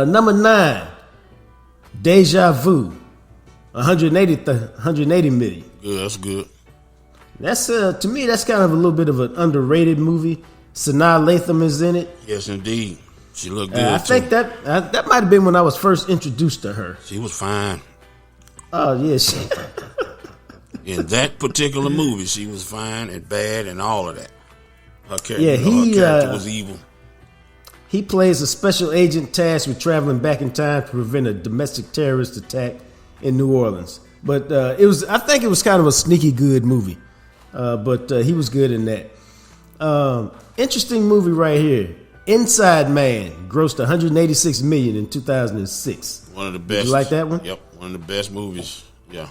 Number 9, Deja Vu, 180 million. Yeah, that's good. That's to me, that's kind of a little bit of an underrated movie. Sanaa Lathan is in it. Yes, indeed. She looked good. I think that might have been when I was first introduced to her. She was fine. Oh yeah, in that particular movie, she was fine and bad and all of that. Her character, yeah, her character was evil. He plays a special agent tasked with traveling back in time to prevent a domestic terrorist attack in New Orleans. But I think it was kind of a sneaky good movie. But he was good in that. Interesting movie right here. Inside Man grossed $186 million in 2006. One of the best. Did you like that one? Yep, one of the best movies. Yeah.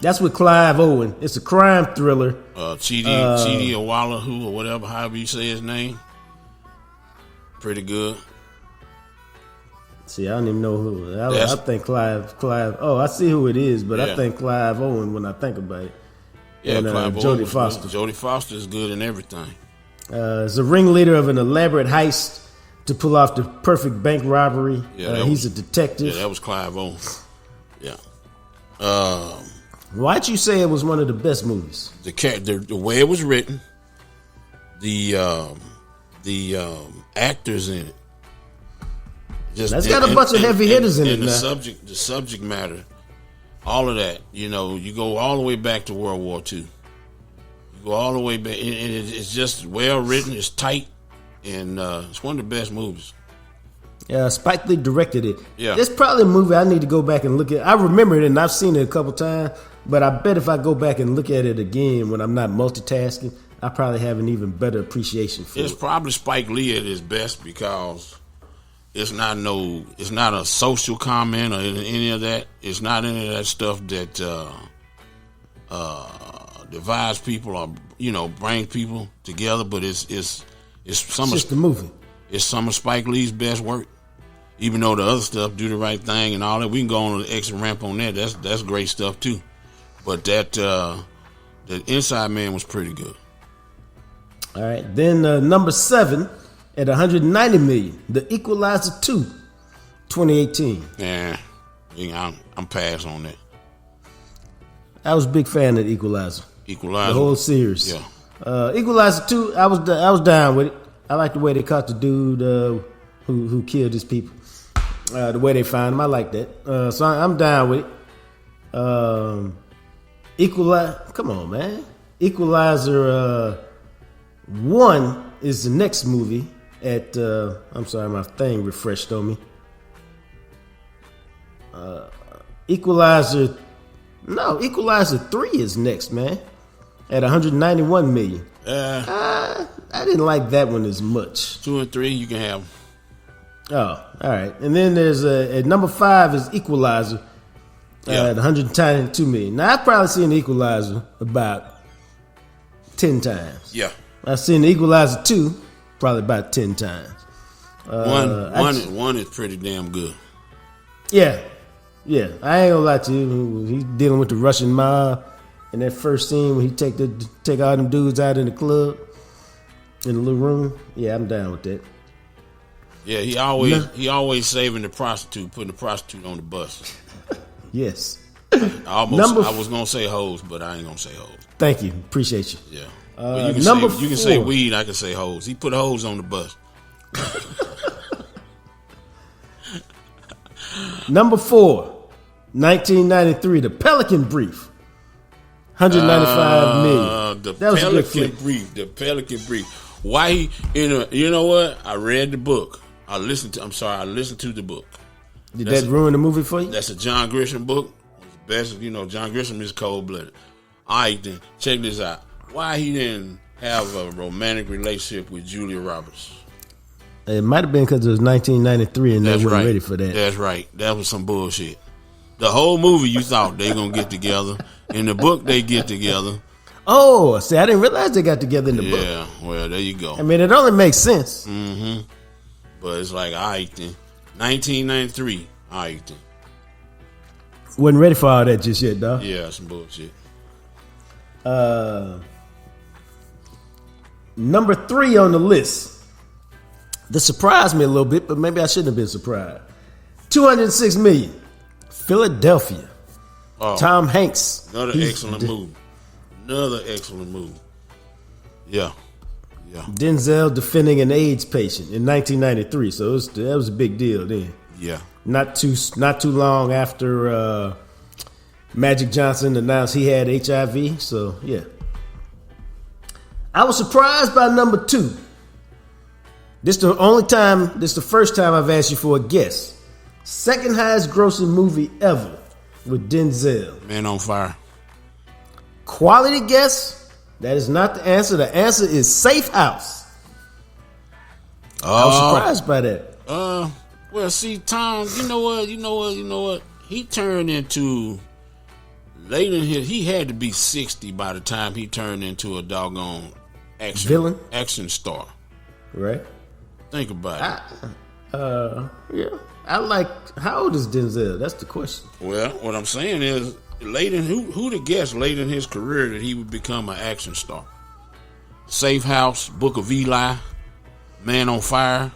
That's with Clive Owen. It's a crime thriller. Chidi Awalahu or whatever, however you say his name. Pretty good. See, I don't even know who. I think Clive. Oh, I see who it is, but I think Clive Owen when I think about it. Yeah, and Clive Owen. Jodie Foster. Jodie Foster is good in everything. Is a ringleader of an elaborate heist to pull off the perfect bank robbery. He's a detective. Yeah, that was Clive Owen. Yeah. Why'd you say it was one of the best movies? The way it was written, the actors in it. That's got a bunch of heavy hitters in it. And the subject matter, all of that. You know, you go all the way back to World War II. You go all the way back, and it's just well written. It's tight, and it's one of the best movies. Yeah, Spike Lee directed it. Yeah, it's probably a movie I need to go back and look at. I remember it, and I've seen it a couple times. But I bet if I go back and look at it again when I'm not multitasking, I probably have an even better appreciation for it. It's probably Spike Lee at his best because it's not a social comment or any of that. It's not any of that stuff that divides people or brings people together. But it's just the movie. It's some of Spike Lee's best work. Even though the other stuff, Do the Right Thing and all that, we can go on an extra ramp on that. That's great stuff too. But that Inside Man was pretty good. All right. Then number 7 at $190 million, The Equalizer 2, 2018. Yeah, I'm passed on that. I was a big fan of Equalizer. The whole series. Yeah. Equalizer 2, I was down with it. I like the way they caught the dude who killed his people. The way they found him, I like that. So I'm down with it. Come on, man. Equalizer 1 is the next movie at I'm sorry, my thing refreshed on me. Equalizer 3 is next, man. At $191 million. I didn't like that one as much. 2 and 3 you can have. Oh, all right. And then there's at number 5 is Equalizer. At $192 million. Now I've probably seen Equalizer about 10 times. Yeah. I've seen The Equalizer 2 probably about 10 times. One is pretty damn good. Yeah. I ain't gonna lie to you. He's dealing with the Russian mob in that first scene when he take all them dudes out in the club in the little room. Yeah, I'm down with that. Yeah, he always saving the prostitute, putting the prostitute on the bus. Yes. I was gonna say hoes, but I ain't gonna say hoes. Thank you, appreciate you. Yeah. But you can say weed. I can say hoes. He put hoes on the bus. Number 4, 1993, The Pelican Brief, 195 million. That was a good flick. The Pelican Brief. Why he? You know what? I read the book. I listened to the book. Did that ruin the movie for you? That's a John Grisham book. It's the best. John Grisham is cold blooded. All right, then check this out. Why he didn't have a romantic relationship with Julia Roberts? It might have been because it was 1993 and they weren't ready for that. That's right. That was some bullshit. The whole movie you thought they gonna get together. In the book they get together. Oh, see, I didn't realize they got together in the book. Yeah, well, there you go. I mean, it only makes sense. Mm-hmm. But it's like, all right then. 1993, all right then. Wasn't ready for all that just yet, dog. Yeah, some bullshit. Number 3 on the list. This surprised me a little bit, but maybe I shouldn't have been surprised. 206 million. Philadelphia. Oh, Tom Hanks. Another excellent move. Yeah. Denzel defending an AIDS patient in 1993, so that was a big deal then. Yeah. Not too long after Magic Johnson announced he had HIV. So yeah, I was surprised by number 2. This the first time I've asked you for a guess. Second highest grossing movie ever with Denzel. Man on Fire. Quality guess. That is not the answer. The answer is Safe House. I was surprised by that. Well, see, Tom, you know what? He turned into late in his. He had to be 60 by the time he turned into a doggone action star. Right. Think about it. Yeah. How old is Denzel? That's the question. Well, what I'm saying is, who'd have guessed late in his career that he would become an action star? Safe House, Book of Eli, Man on Fire.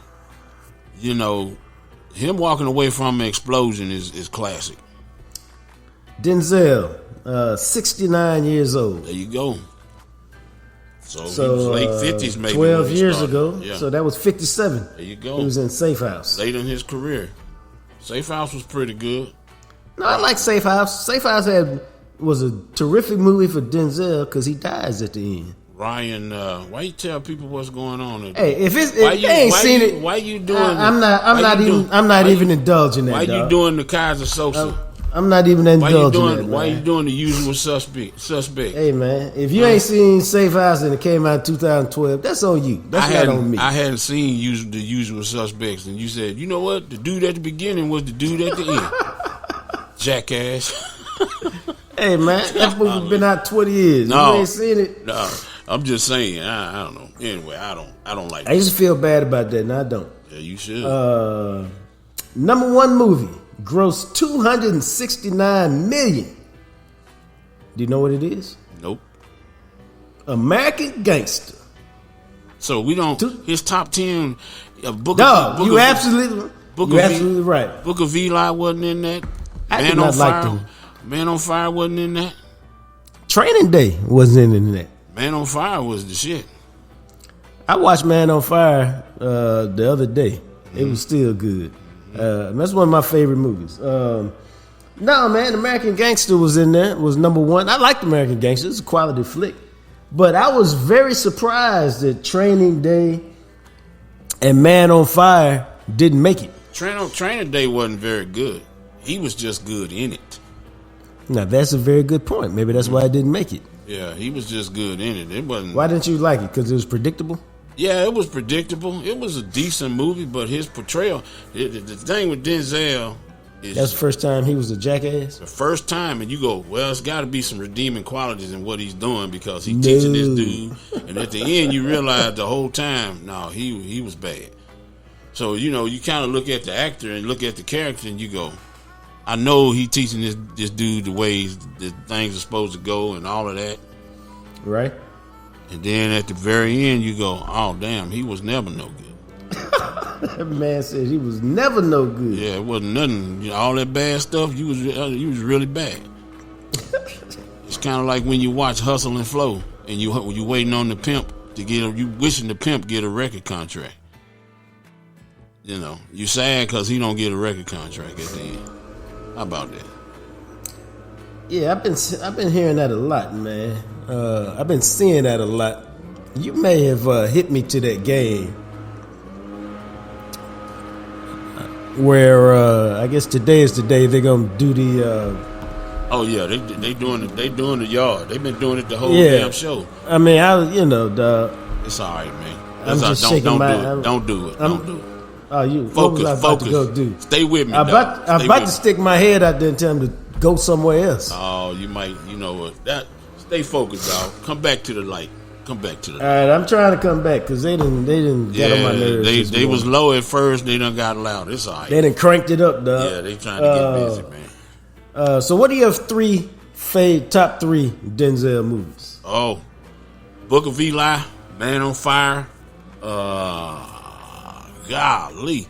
Him walking away from an explosion is classic. Denzel, 69 years old. There you go. So he was late 50s maybe. 12 years ago. Yeah. So that was 57. There you go. He was in Safe House. Late in his career. Safe House was pretty good. No, I like Safe House. Safe House was a terrific movie for Denzel because he dies at the end. Ryan, why you tell people what's going on? Hey, if they ain't seen it, why you doing? I'm not even indulging that. Why you doing the Kaiser Sosa? I'm not even indulging that. Why you doing the Usual Suspect? Hey man, if you ain't seen Safe House and it came out in 2012, that's on you. That's not on me. I hadn't seen the Usual Suspects, and you said, you know what? The dude at the beginning was the dude at the end. Jackass. Hey man, that movie been out 20 years. No, you ain't seen it. No, I'm just saying. I don't know. Anyway, I don't like. I used to feel bad about that, and I don't. Yeah, you should. Number 1 movie grossed $269 million. Do you know what it is? Nope. American Gangster. So we don't. His top 10. Book you're absolutely right. Book of Eli wasn't in that. Man on Fire. Man on Fire wasn't in that. Training Day wasn't in that. Man on Fire was the shit. I watched Man on Fire the other day. It was still good. That's one of my favorite movies. No, man, American Gangster was in there. Was number 1. I liked American Gangster. It's a quality flick. But I was very surprised that Training Day and Man on Fire didn't make it. Training Day wasn't very good. He was just good in it. Now, that's a very good point. Maybe that's why I didn't make it. Yeah, he was just good in it. It wasn't. Why didn't you like it? Because it was predictable? Yeah, it was predictable. It was a decent movie, but his portrayal, the thing with Denzel That's the first time he was a jackass? The first time, and you go, well, it's got to be some redeeming qualities in what he's doing because he's teaching this dude. And at the end, you realize the whole time, no, he was bad. So, you know, you kind of look at the actor and look at the character and you go, I know he teaching this dude the ways that things are supposed to go and all of that. Right. And then at the very end, you go, oh, damn, he was never no good. That man said he was never no good. Yeah, it wasn't nothing. You know, all that bad stuff, you was really bad. It's kind of like when you watch Hustle and Flow and you waiting on the pimp to you wishing the pimp get a record contract. You know, you sad because he don't get a record contract at the end. How about that? Yeah, I've been hearing that a lot, man. I've been seeing that a lot. You may have hit me to that game where I guess today is the day they're gonna do the. Oh yeah, they doing the yard. They've been doing it the whole damn show. I mean, dog. It's all right, man. I'm just shaking Don't do it. Oh, you focus. What was I about to go do? Stay with me. I'm about to stick my head out there and tell him to go somewhere else. Oh, you might. You know what? Stay focused, dog. Come back to the light. All right, I'm trying to come back because they didn't get on my nerves. They was low at first. They done got loud. It's all right. They done cranked it up, dog. Yeah, they trying to get busy, man. So what are your top three Denzel movies? Oh, Book of Eli, Man on Fire. Golly,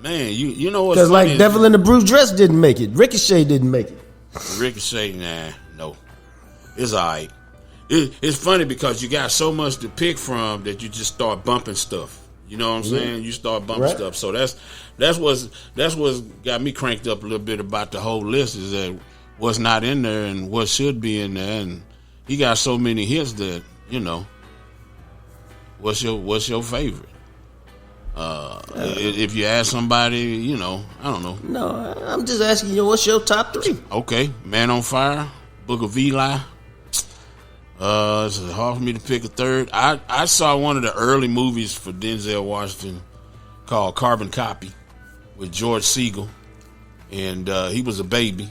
man, you know what's because funny? Like Devil in the Blue Dress didn't make it. Ricochet didn't make it. Ricochet, no, it's all right. It's funny because you got so much to pick from that you just start bumping stuff. You know what I'm saying? You start bumping stuff. So that's what's got me cranked up a little bit about the whole list is that what's not in there and what should be in there, and he got so many hits that you know. What's your favorite? If you ask somebody, you know, I don't know. No, I'm just asking you, what's your top three? Okay, Man on Fire, Book of Eli. It's hard for me to pick a third. I saw one of the early movies for Denzel Washington called Carbon Copy with George Segal, and he was a baby,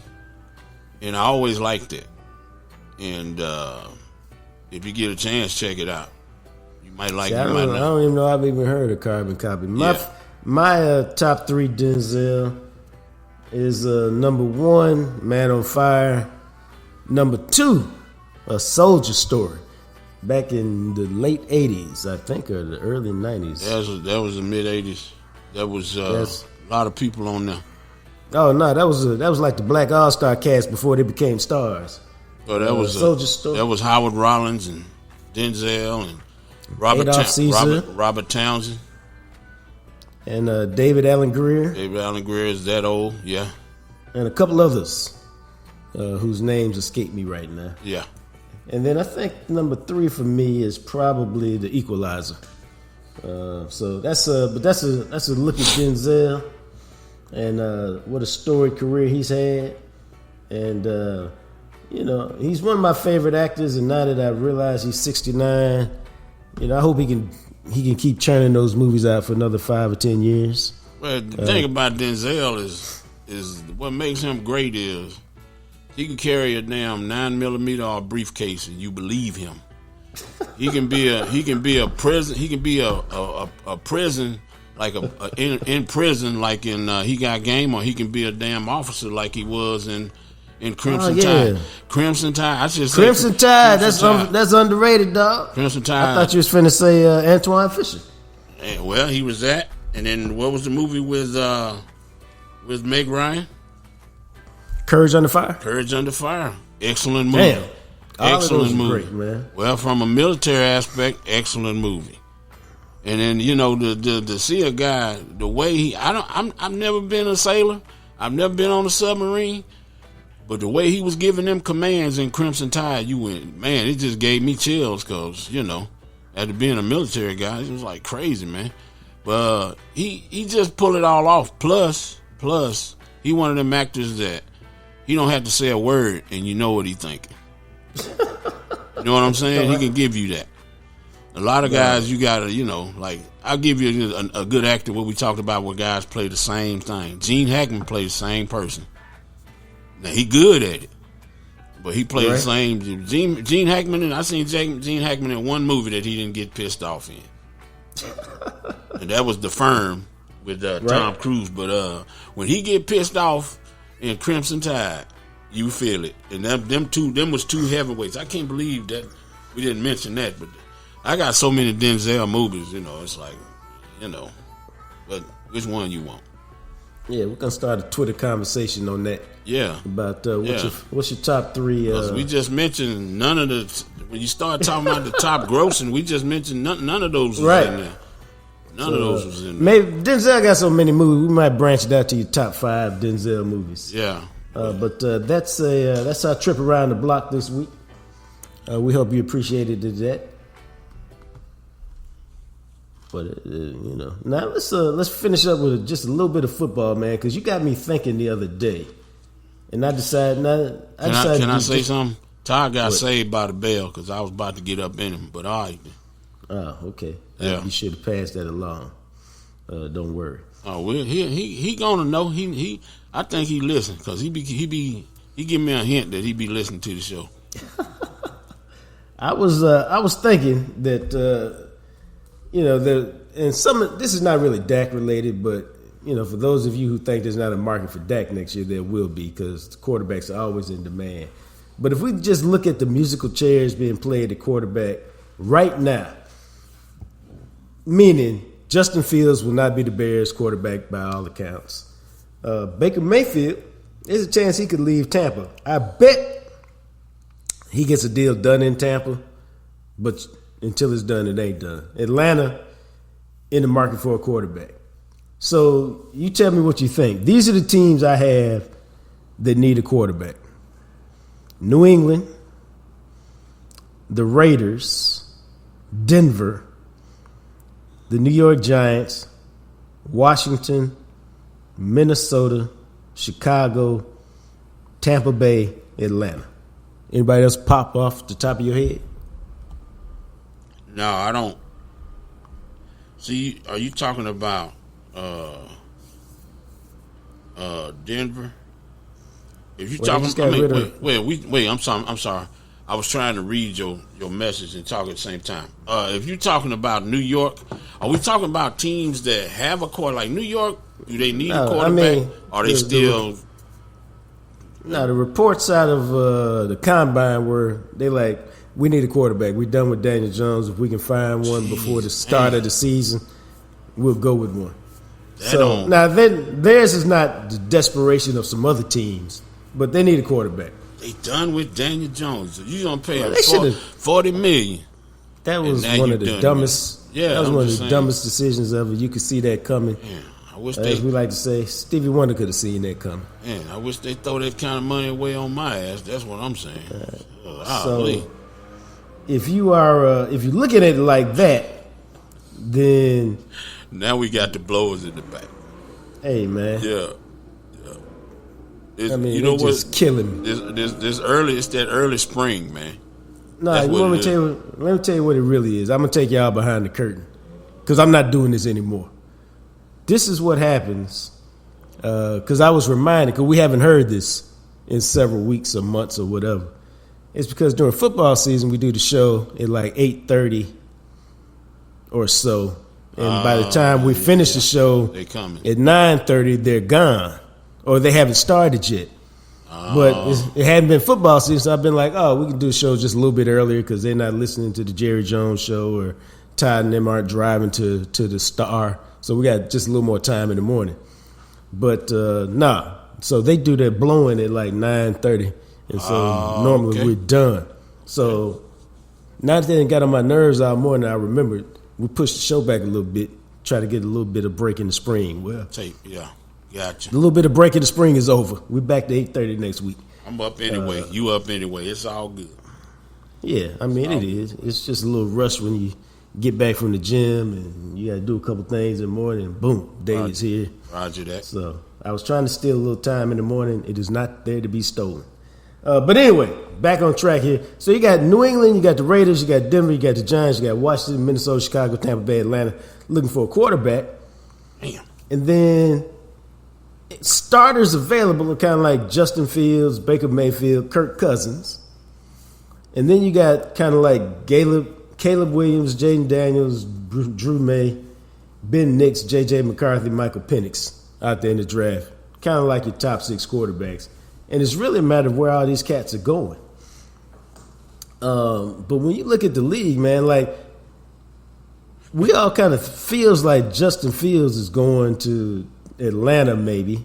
and I always liked it. And if you get a chance, check it out. You might like it. I don't even know I've even heard of Carbon Copy. My top three Denzel is number one, Man on Fire. Number two, A Soldier Story. Back in the late 80s, I think, or the early 90s. That was the mid 80s. That was a lot of people on there. Oh no, that was like the Black All-Star cast before they became stars. Oh, that was Soldier Story. That was Howard Rollins and Denzel and Robert Townsend. And David Allen Greer. David Allen Greer is that old, yeah. And a couple others whose names escape me right now. Yeah. And then I think number three for me is probably The Equalizer. So that's a look at Denzel and what a storied career he's had. And you know, he's one of my favorite actors. And now that I realize he's 69, you know, I hope he can keep churning those movies out for another 5 or 10 years. Well, the thing about Denzel is what makes him great is he can carry a damn 9mm or a briefcase and you believe him. He can be a prison. He can be a prison like in prison like in He Got Game, or he can be a damn officer like he was in Crimson Tide. Crimson Tide. I should say Crimson Tide. That's underrated, dog. Crimson Tide. I thought you was finna say Antoine Fisher. Well, he was that. And then what was the movie with Meg Ryan? Courage Under Fire. Courage Under Fire. Excellent movie. Damn. Excellent movie. Great, man. Well, from a military aspect, excellent movie. And then, you know, to see a guy the way I've never been a sailor. I've never been on a submarine. But the way he was giving them commands in Crimson Tide, you went, man, it just gave me chills because, you know, after being a military guy, it was like crazy, man. But he just pulled it all off. Plus, he one of them actors that he don't have to say a word and you know what he thinking. You know what I'm saying? He can give you that. A lot of guys, you gotta, like I'll give you a good actor. What we talked about, where guys play the same thing. Gene Hackman played the same person. Now he good at it, but he played the same. Gene Hackman, and I seen Gene Hackman in one movie that he didn't get pissed off in, and that was The Firm with Tom Cruise. But when he get pissed off in Crimson Tide, you feel it. And them was two heavyweights. I can't believe that we didn't mention that, but. I got so many Denzel movies, it's like, but which one you want? Yeah, we're gonna start a Twitter conversation on that. Yeah, about what's your top three? We just mentioned none of the. When you start talking about the top grossing, we just mentioned none of those was in there. None of those was in there. Maybe Denzel got so many movies, we might branch it out to your top 5 Denzel movies. Yeah, but that's our trip around the block this week. We hope you appreciated that. But now let's finish up with just a little bit of football, man, because you got me thinking the other day, and I decided. Can I say something? Todd got saved by the bell because I was about to get up in him, but all right. Oh, okay. Yeah, you should have passed that along. Don't worry. Oh well, he gonna know. I think he listen because he give me a hint that he be listening to the show. I was thinking that. This is not really Dak related, but for those of you who think there's not a market for Dak next year, there will be because the quarterbacks are always in demand. But if we just look at the musical chairs being played at quarterback right now, meaning Justin Fields will not be the Bears quarterback by all accounts. Baker Mayfield, there's a chance he could leave Tampa. I bet he gets a deal done in Tampa, but until it's done, it ain't done. Atlanta in the market for a quarterback. So you tell me what you think. These are the teams I have that need a quarterback. New England, the Raiders, Denver, the New York Giants, Washington, Minnesota, Chicago, Tampa Bay, Atlanta. Anybody else pop off the top of your head? No, I don't. See, are you talking about Denver? If you wait. I'm sorry. I was trying to read your message and talk at the same time. If you're talking about New York, are we talking about teams that have a quarterback? Like New York, do they need a quarterback? Are they still? No, the reports out of the combine were they like. We need a quarterback. We're done with Daniel Jones. If we can find one before the start of the season, we'll go with one. Now theirs is not the desperation of some other teams, but they need a quarterback. They done with Daniel Jones. You gonna pay him $40 million. That was one of the dumbest. That was one of the dumbest decisions ever. You could see that coming. Yeah, I wish as we like to say, Stevie Wonder could have seen that coming. Yeah, I wish they throw that kind of money away on my ass. That's what I'm saying. If you're looking at it like that, then now we got the blowers in the back. Hey man, yeah. You know what's killing me? This early, it's that early spring, man. Let me tell you what it really is. I'm gonna take y'all behind the curtain because I'm not doing this anymore. This is what happens because I was reminded because we haven't heard this in several weeks or months or whatever. It's because during football season, we do the show at like 8:30 or so. And by the time we finish the show at 9:30, they're gone. Or they haven't started yet. But it hadn't been football season, so I've been like, we can do the show just a little bit earlier because they're not listening to the Jerry Jones show or Todd and them aren't driving to the Star. So we got just a little more time in the morning. But, So they do that blowing at like 9:30. And so normally we're done. So now that they got on my nerves all morning, I remembered we pushed the show back a little bit, try to get a little bit of break in the spring. Well, gotcha. The little bit of break in the spring is over. We're back to 8:30 next week. I'm up anyway. You up anyway. It's all good. Yeah, I mean, it is. It's just a little rush when you get back from the gym and you got to do a couple things in the morning. And boom, day is here. Roger that. So I was trying to steal a little time in the morning. It is not there to be stolen. But anyway, back on track here. So you got New England, you got the Raiders, you got Denver, you got the Giants, you got Washington, Minnesota, Chicago, Tampa Bay, Atlanta, looking for a quarterback. Damn. And then starters available are kind of like Justin Fields, Baker Mayfield, Kirk Cousins. And then you got kind of like Caleb Williams, Jaden Daniels, Drew May, Ben Nix, J.J. McCarthy, Michael Penix out there in the draft. Kind of like your top 6 quarterbacks. And it's really a matter of where all these cats are going. But when you look at the league, man, like, we all kind of feels like Justin Fields is going to Atlanta maybe.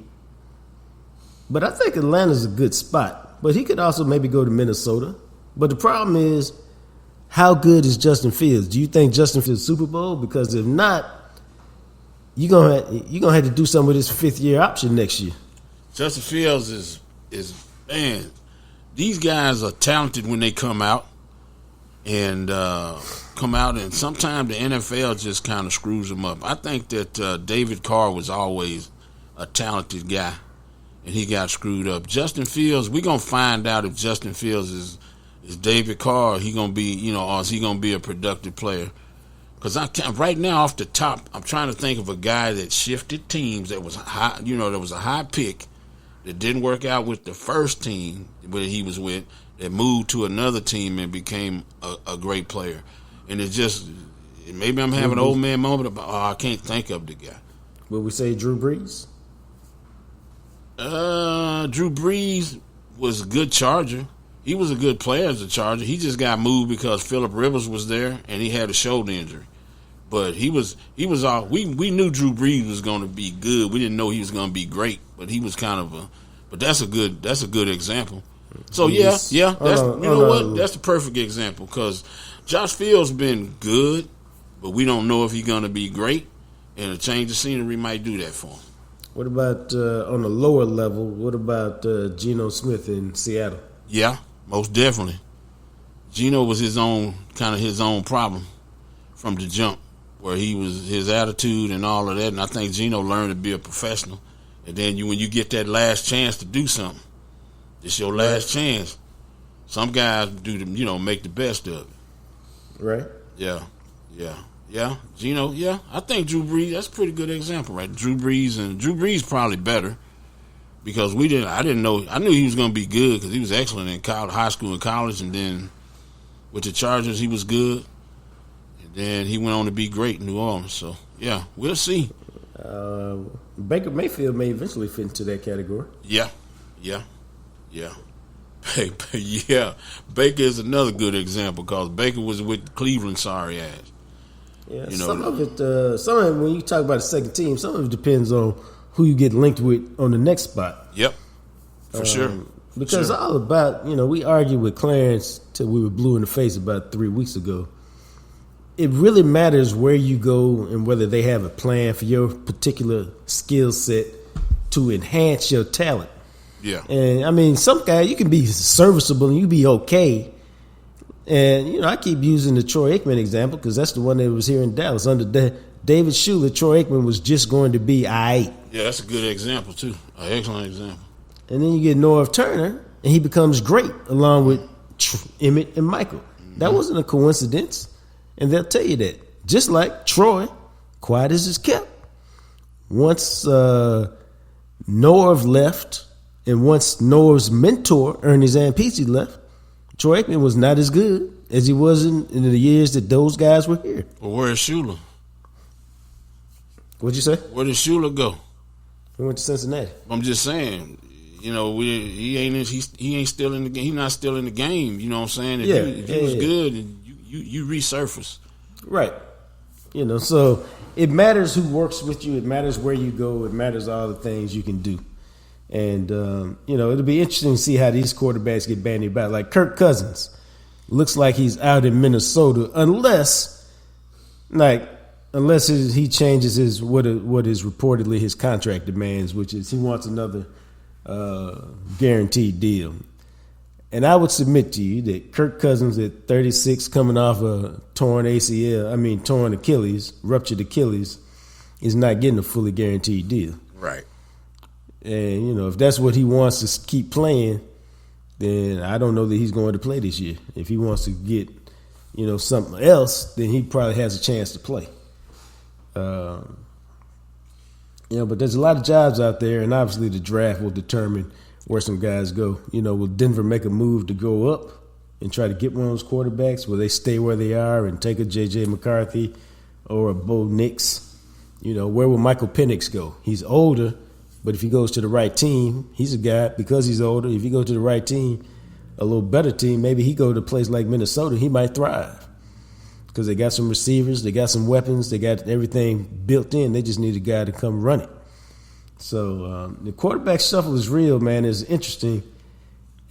But I think Atlanta's a good spot. But he could also maybe go to Minnesota. But the problem is, how good is Justin Fields? Do you think Justin Fields Super Bowl? Because if not, you're gonna have to do something with his 5th-year option next year. Justin Fields is man. These guys are talented when they come out, and sometimes the NFL just kind of screws them up. I think that David Carr was always a talented guy, and he got screwed up. Justin Fields, we're gonna find out if Justin Fields is David Carr. He gonna be, or is he gonna be a productive player? Because right now off the top, I'm trying to think of a guy that shifted teams that was high. There was a high pick that didn't work out with the first team that he was with, that moved to another team and became a great player. And maybe I'm having an old man moment about, I can't think of the guy. Will we say Drew Brees? Drew Brees was a good Charger. He was a good player as a Charger. He just got moved because Phillip Rivers was there and he had a shoulder injury. But he was all we knew Drew Brees was going to be good. We didn't know he was going to be great, but he was kind of but that's a good example. So that's That's the perfect example, because Josh Fields been good, but we don't know if he's going to be great, and a change of scenery might do that for him. What about on the lower level? What about Geno Smith in Seattle? Yeah, most definitely. Geno was his own problem from the jump, where he was his attitude and all of that. And I think Geno learned to be a professional. And then when you get that last chance to do something, it's your last chance. Some guys make the best of it. Right. Yeah. Geno. Yeah, I think Drew Brees. That's a pretty good example, right? Drew Brees probably better. Because I didn't know. I knew he was going to be good because he was excellent in high school and college, and then with the Chargers he was good, and then he went on to be great in New Orleans. So yeah, we'll see. Baker Mayfield may eventually fit into that category. Yeah. Baker is another good example because Baker was with Cleveland, sorry ass. Yeah, some of it when you talk about a second team, some of it depends on who you get linked with on the next spot. Yep, for sure. Because all about, we argued with Clarence till we were blue in the face about 3 weeks ago. It really matters where you go and whether they have a plan for your particular skill set to enhance your talent. Yeah. And, I mean, some guy, you can be serviceable and you be okay. And, I keep using the Troy Aikman example because that's the one that was here in Dallas. Under David Schuler, Troy Aikman was just going to be all right. Yeah, that's a good example, too. An excellent example. And then you get Norv Turner, and he becomes great along with Emmett and Michael. Mm-hmm. That wasn't a coincidence, and they'll tell you that. Just like Troy, quiet as is kept. Once Norv left, and once Norv's mentor, Ernie Zampese, left, Troy Aikman was not as good as he was in the years that those guys were here. Well, where's Schuler? What'd you say? Where did Schuler go? He went to Cincinnati. I'm just saying, he ain't still in the game. He's not still in the game. You know what I'm saying? If he was good, you resurface. Right. So it matters who works with you. It matters where you go. It matters all the things you can do. And it'll be interesting to see how these quarterbacks get bandied about. Like Kirk Cousins looks like he's out in Minnesota, unless he changes what is reportedly his contract demands, which is he wants another guaranteed deal. And I would submit to you that Kirk Cousins at 36, coming off a torn Achilles, ruptured Achilles, is not getting a fully guaranteed deal. Right. And, if that's what he wants to keep playing, then I don't know that he's going to play this year. If he wants to get, something else, then he probably has a chance to play. But there's a lot of jobs out there, and obviously the draft will determine where some guys go. Will Denver make a move to go up and try to get one of those quarterbacks? Will they stay where they are and take a J.J. McCarthy or a Bo Nix? Where will Michael Penix go? He's older, but if he goes to the right team, he's a guy, because he's older, if he goes to the right team, a little better team, maybe he go to a place like Minnesota, he might thrive. Because they got some receivers, they got some weapons, they got everything built in. They just need a guy to come run it. So the quarterback shuffle is real, man. It's interesting.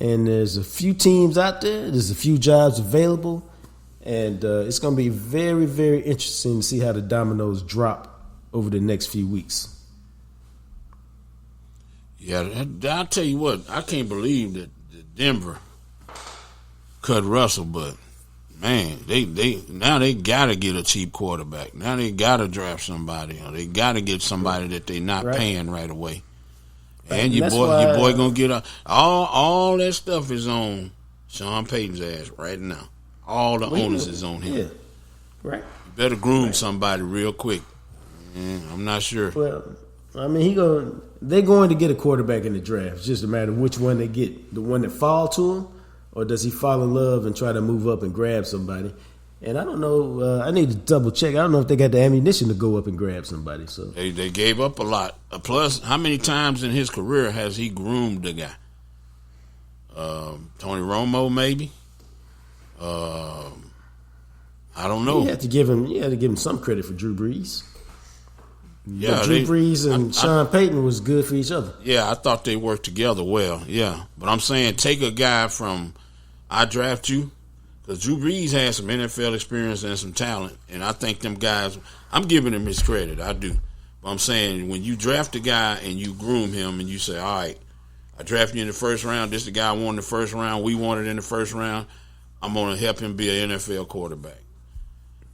And there's a few teams out there. There's a few jobs available. And it's going to be very, very interesting to see how the dominoes drop over the next few weeks. Yeah, I'll tell you what. I can't believe that Denver cut Russell, but man, they gotta get a cheap quarterback. Now they gotta draft somebody, or they gotta get somebody that they're not paying right away. And your boy gonna get all that stuff is on Sean Payton's ass right now. All the onus is on him. Yeah, right. You better groom somebody real quick. I'm not sure. Well, I mean, they're going to get a quarterback in the draft. It's just a matter of which one they get. The one that fall to him, or does he fall in love and try to move up and grab somebody? And I don't know. I need to double check. I don't know if they got the ammunition to go up and grab somebody. So they gave up a lot. Plus, how many times in his career has he groomed the guy? Tony Romo, maybe. I don't know. You had to give him some credit for Drew Brees. Yeah, Drew Brees and Sean Payton was good for each other. Yeah, I thought they worked together well. Yeah, but I'm saying take a guy from I draft you, because Drew Brees has some NFL experience and some talent, and I think them guys. I'm giving him his credit. I do. But I'm saying when you draft a guy and you groom him and you say, all right, I drafted you in the first round. This is the guy I wanted in the first round. We wanted in the first round. I'm going to help him be an NFL quarterback.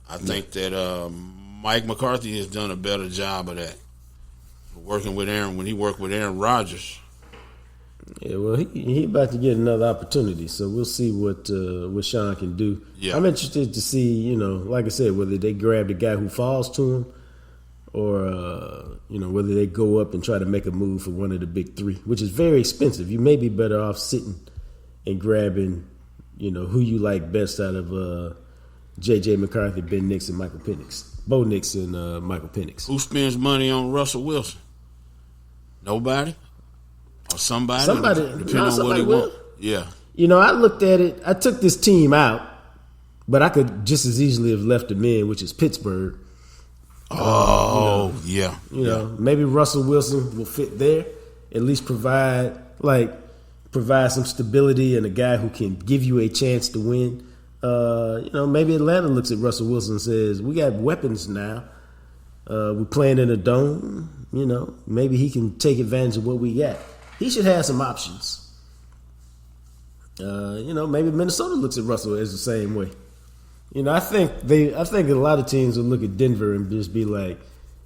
I think that Mike McCarthy has done a better job of that, working with Aaron when he worked with Aaron Rodgers. Yeah, well, he about to get another opportunity, so we'll see what Sean can do. Yeah. I'm interested to see, like I said, whether they grab the guy who falls to him, or whether they go up and try to make a move for one of the big three, which is very expensive. You may be better off sitting and grabbing, who you like best out of J.J. McCarthy, Ben Nix, and Michael Penix. Bo Nix and Michael Penix. Who spends money on Russell Wilson? Nobody? Or somebody? Depending on what he wants. Yeah. I looked at it. I took this team out, but I could just as easily have left them in, which is Pittsburgh. Yeah. Maybe Russell Wilson will fit there, at least provide some stability and a guy who can give you a chance to win. Maybe Atlanta looks at Russell Wilson and says, we got weapons now. We're playing in a dome. Maybe he can take advantage of what we got. He should have some options. Maybe Minnesota looks at Russell as the same way. I think a lot of teams will look at Denver and just be like,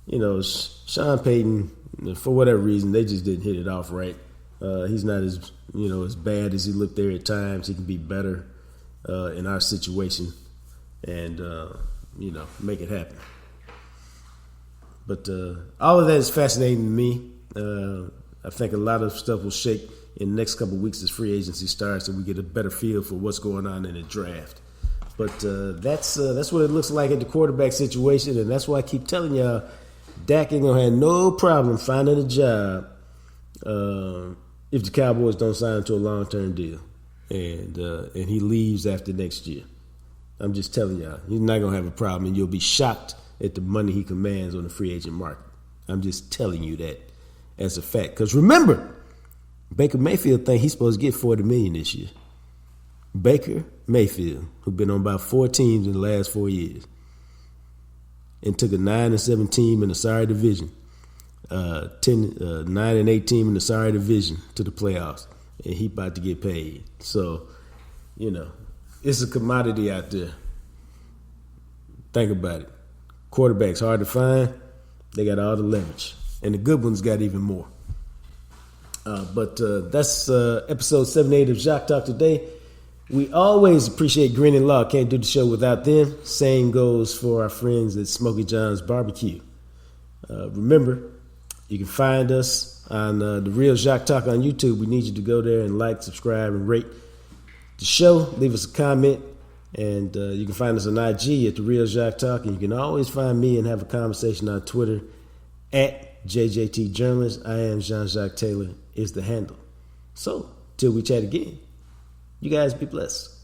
Sean Payton, for whatever reason, they just didn't hit it off right. He's not as bad as he looked there at times. He can be better in our situation, and make it happen. But all of that is fascinating to me. I think a lot of stuff will shake in the next couple of weeks as free agency starts, and we get a better feel for what's going on in the draft. But that's what it looks like at the quarterback situation, and that's why I keep telling y'all, Dak ain't gonna have no problem finding a job if the Cowboys don't sign him to a long-term deal, and he leaves after next year. I'm just telling y'all, he's not gonna have a problem, and you'll be shocked at the money he commands on the free agent market. I'm just telling you that as a fact. Because remember, Baker Mayfield think he's supposed to get $40 million this year. Baker Mayfield, who's been on about 4 teams in the last 4 years, and took a 9-7 team in the sorry division, 9-8 team in the sorry division to the playoffs, and he about to get paid. So, it's a commodity out there. Think about it. Quarterbacks hard to find. They got all the leverage, and the good ones got even more. But that's episode 78 of Jacques Talk today. We always appreciate Green and Law. Can't do the show without them. Same goes for our friends at Smokey John's Barbecue. Remember, you can find us on The Real Jacques Talk on YouTube. We need you to go there and like, subscribe, and rate the show. Leave us a comment. And you can find us on IG at The Real Jacques Talk. And you can always find me and have a conversation on Twitter at JJT Journalist. I am Jean-Jacques Taylor is the handle. So, till we chat again, you guys be blessed.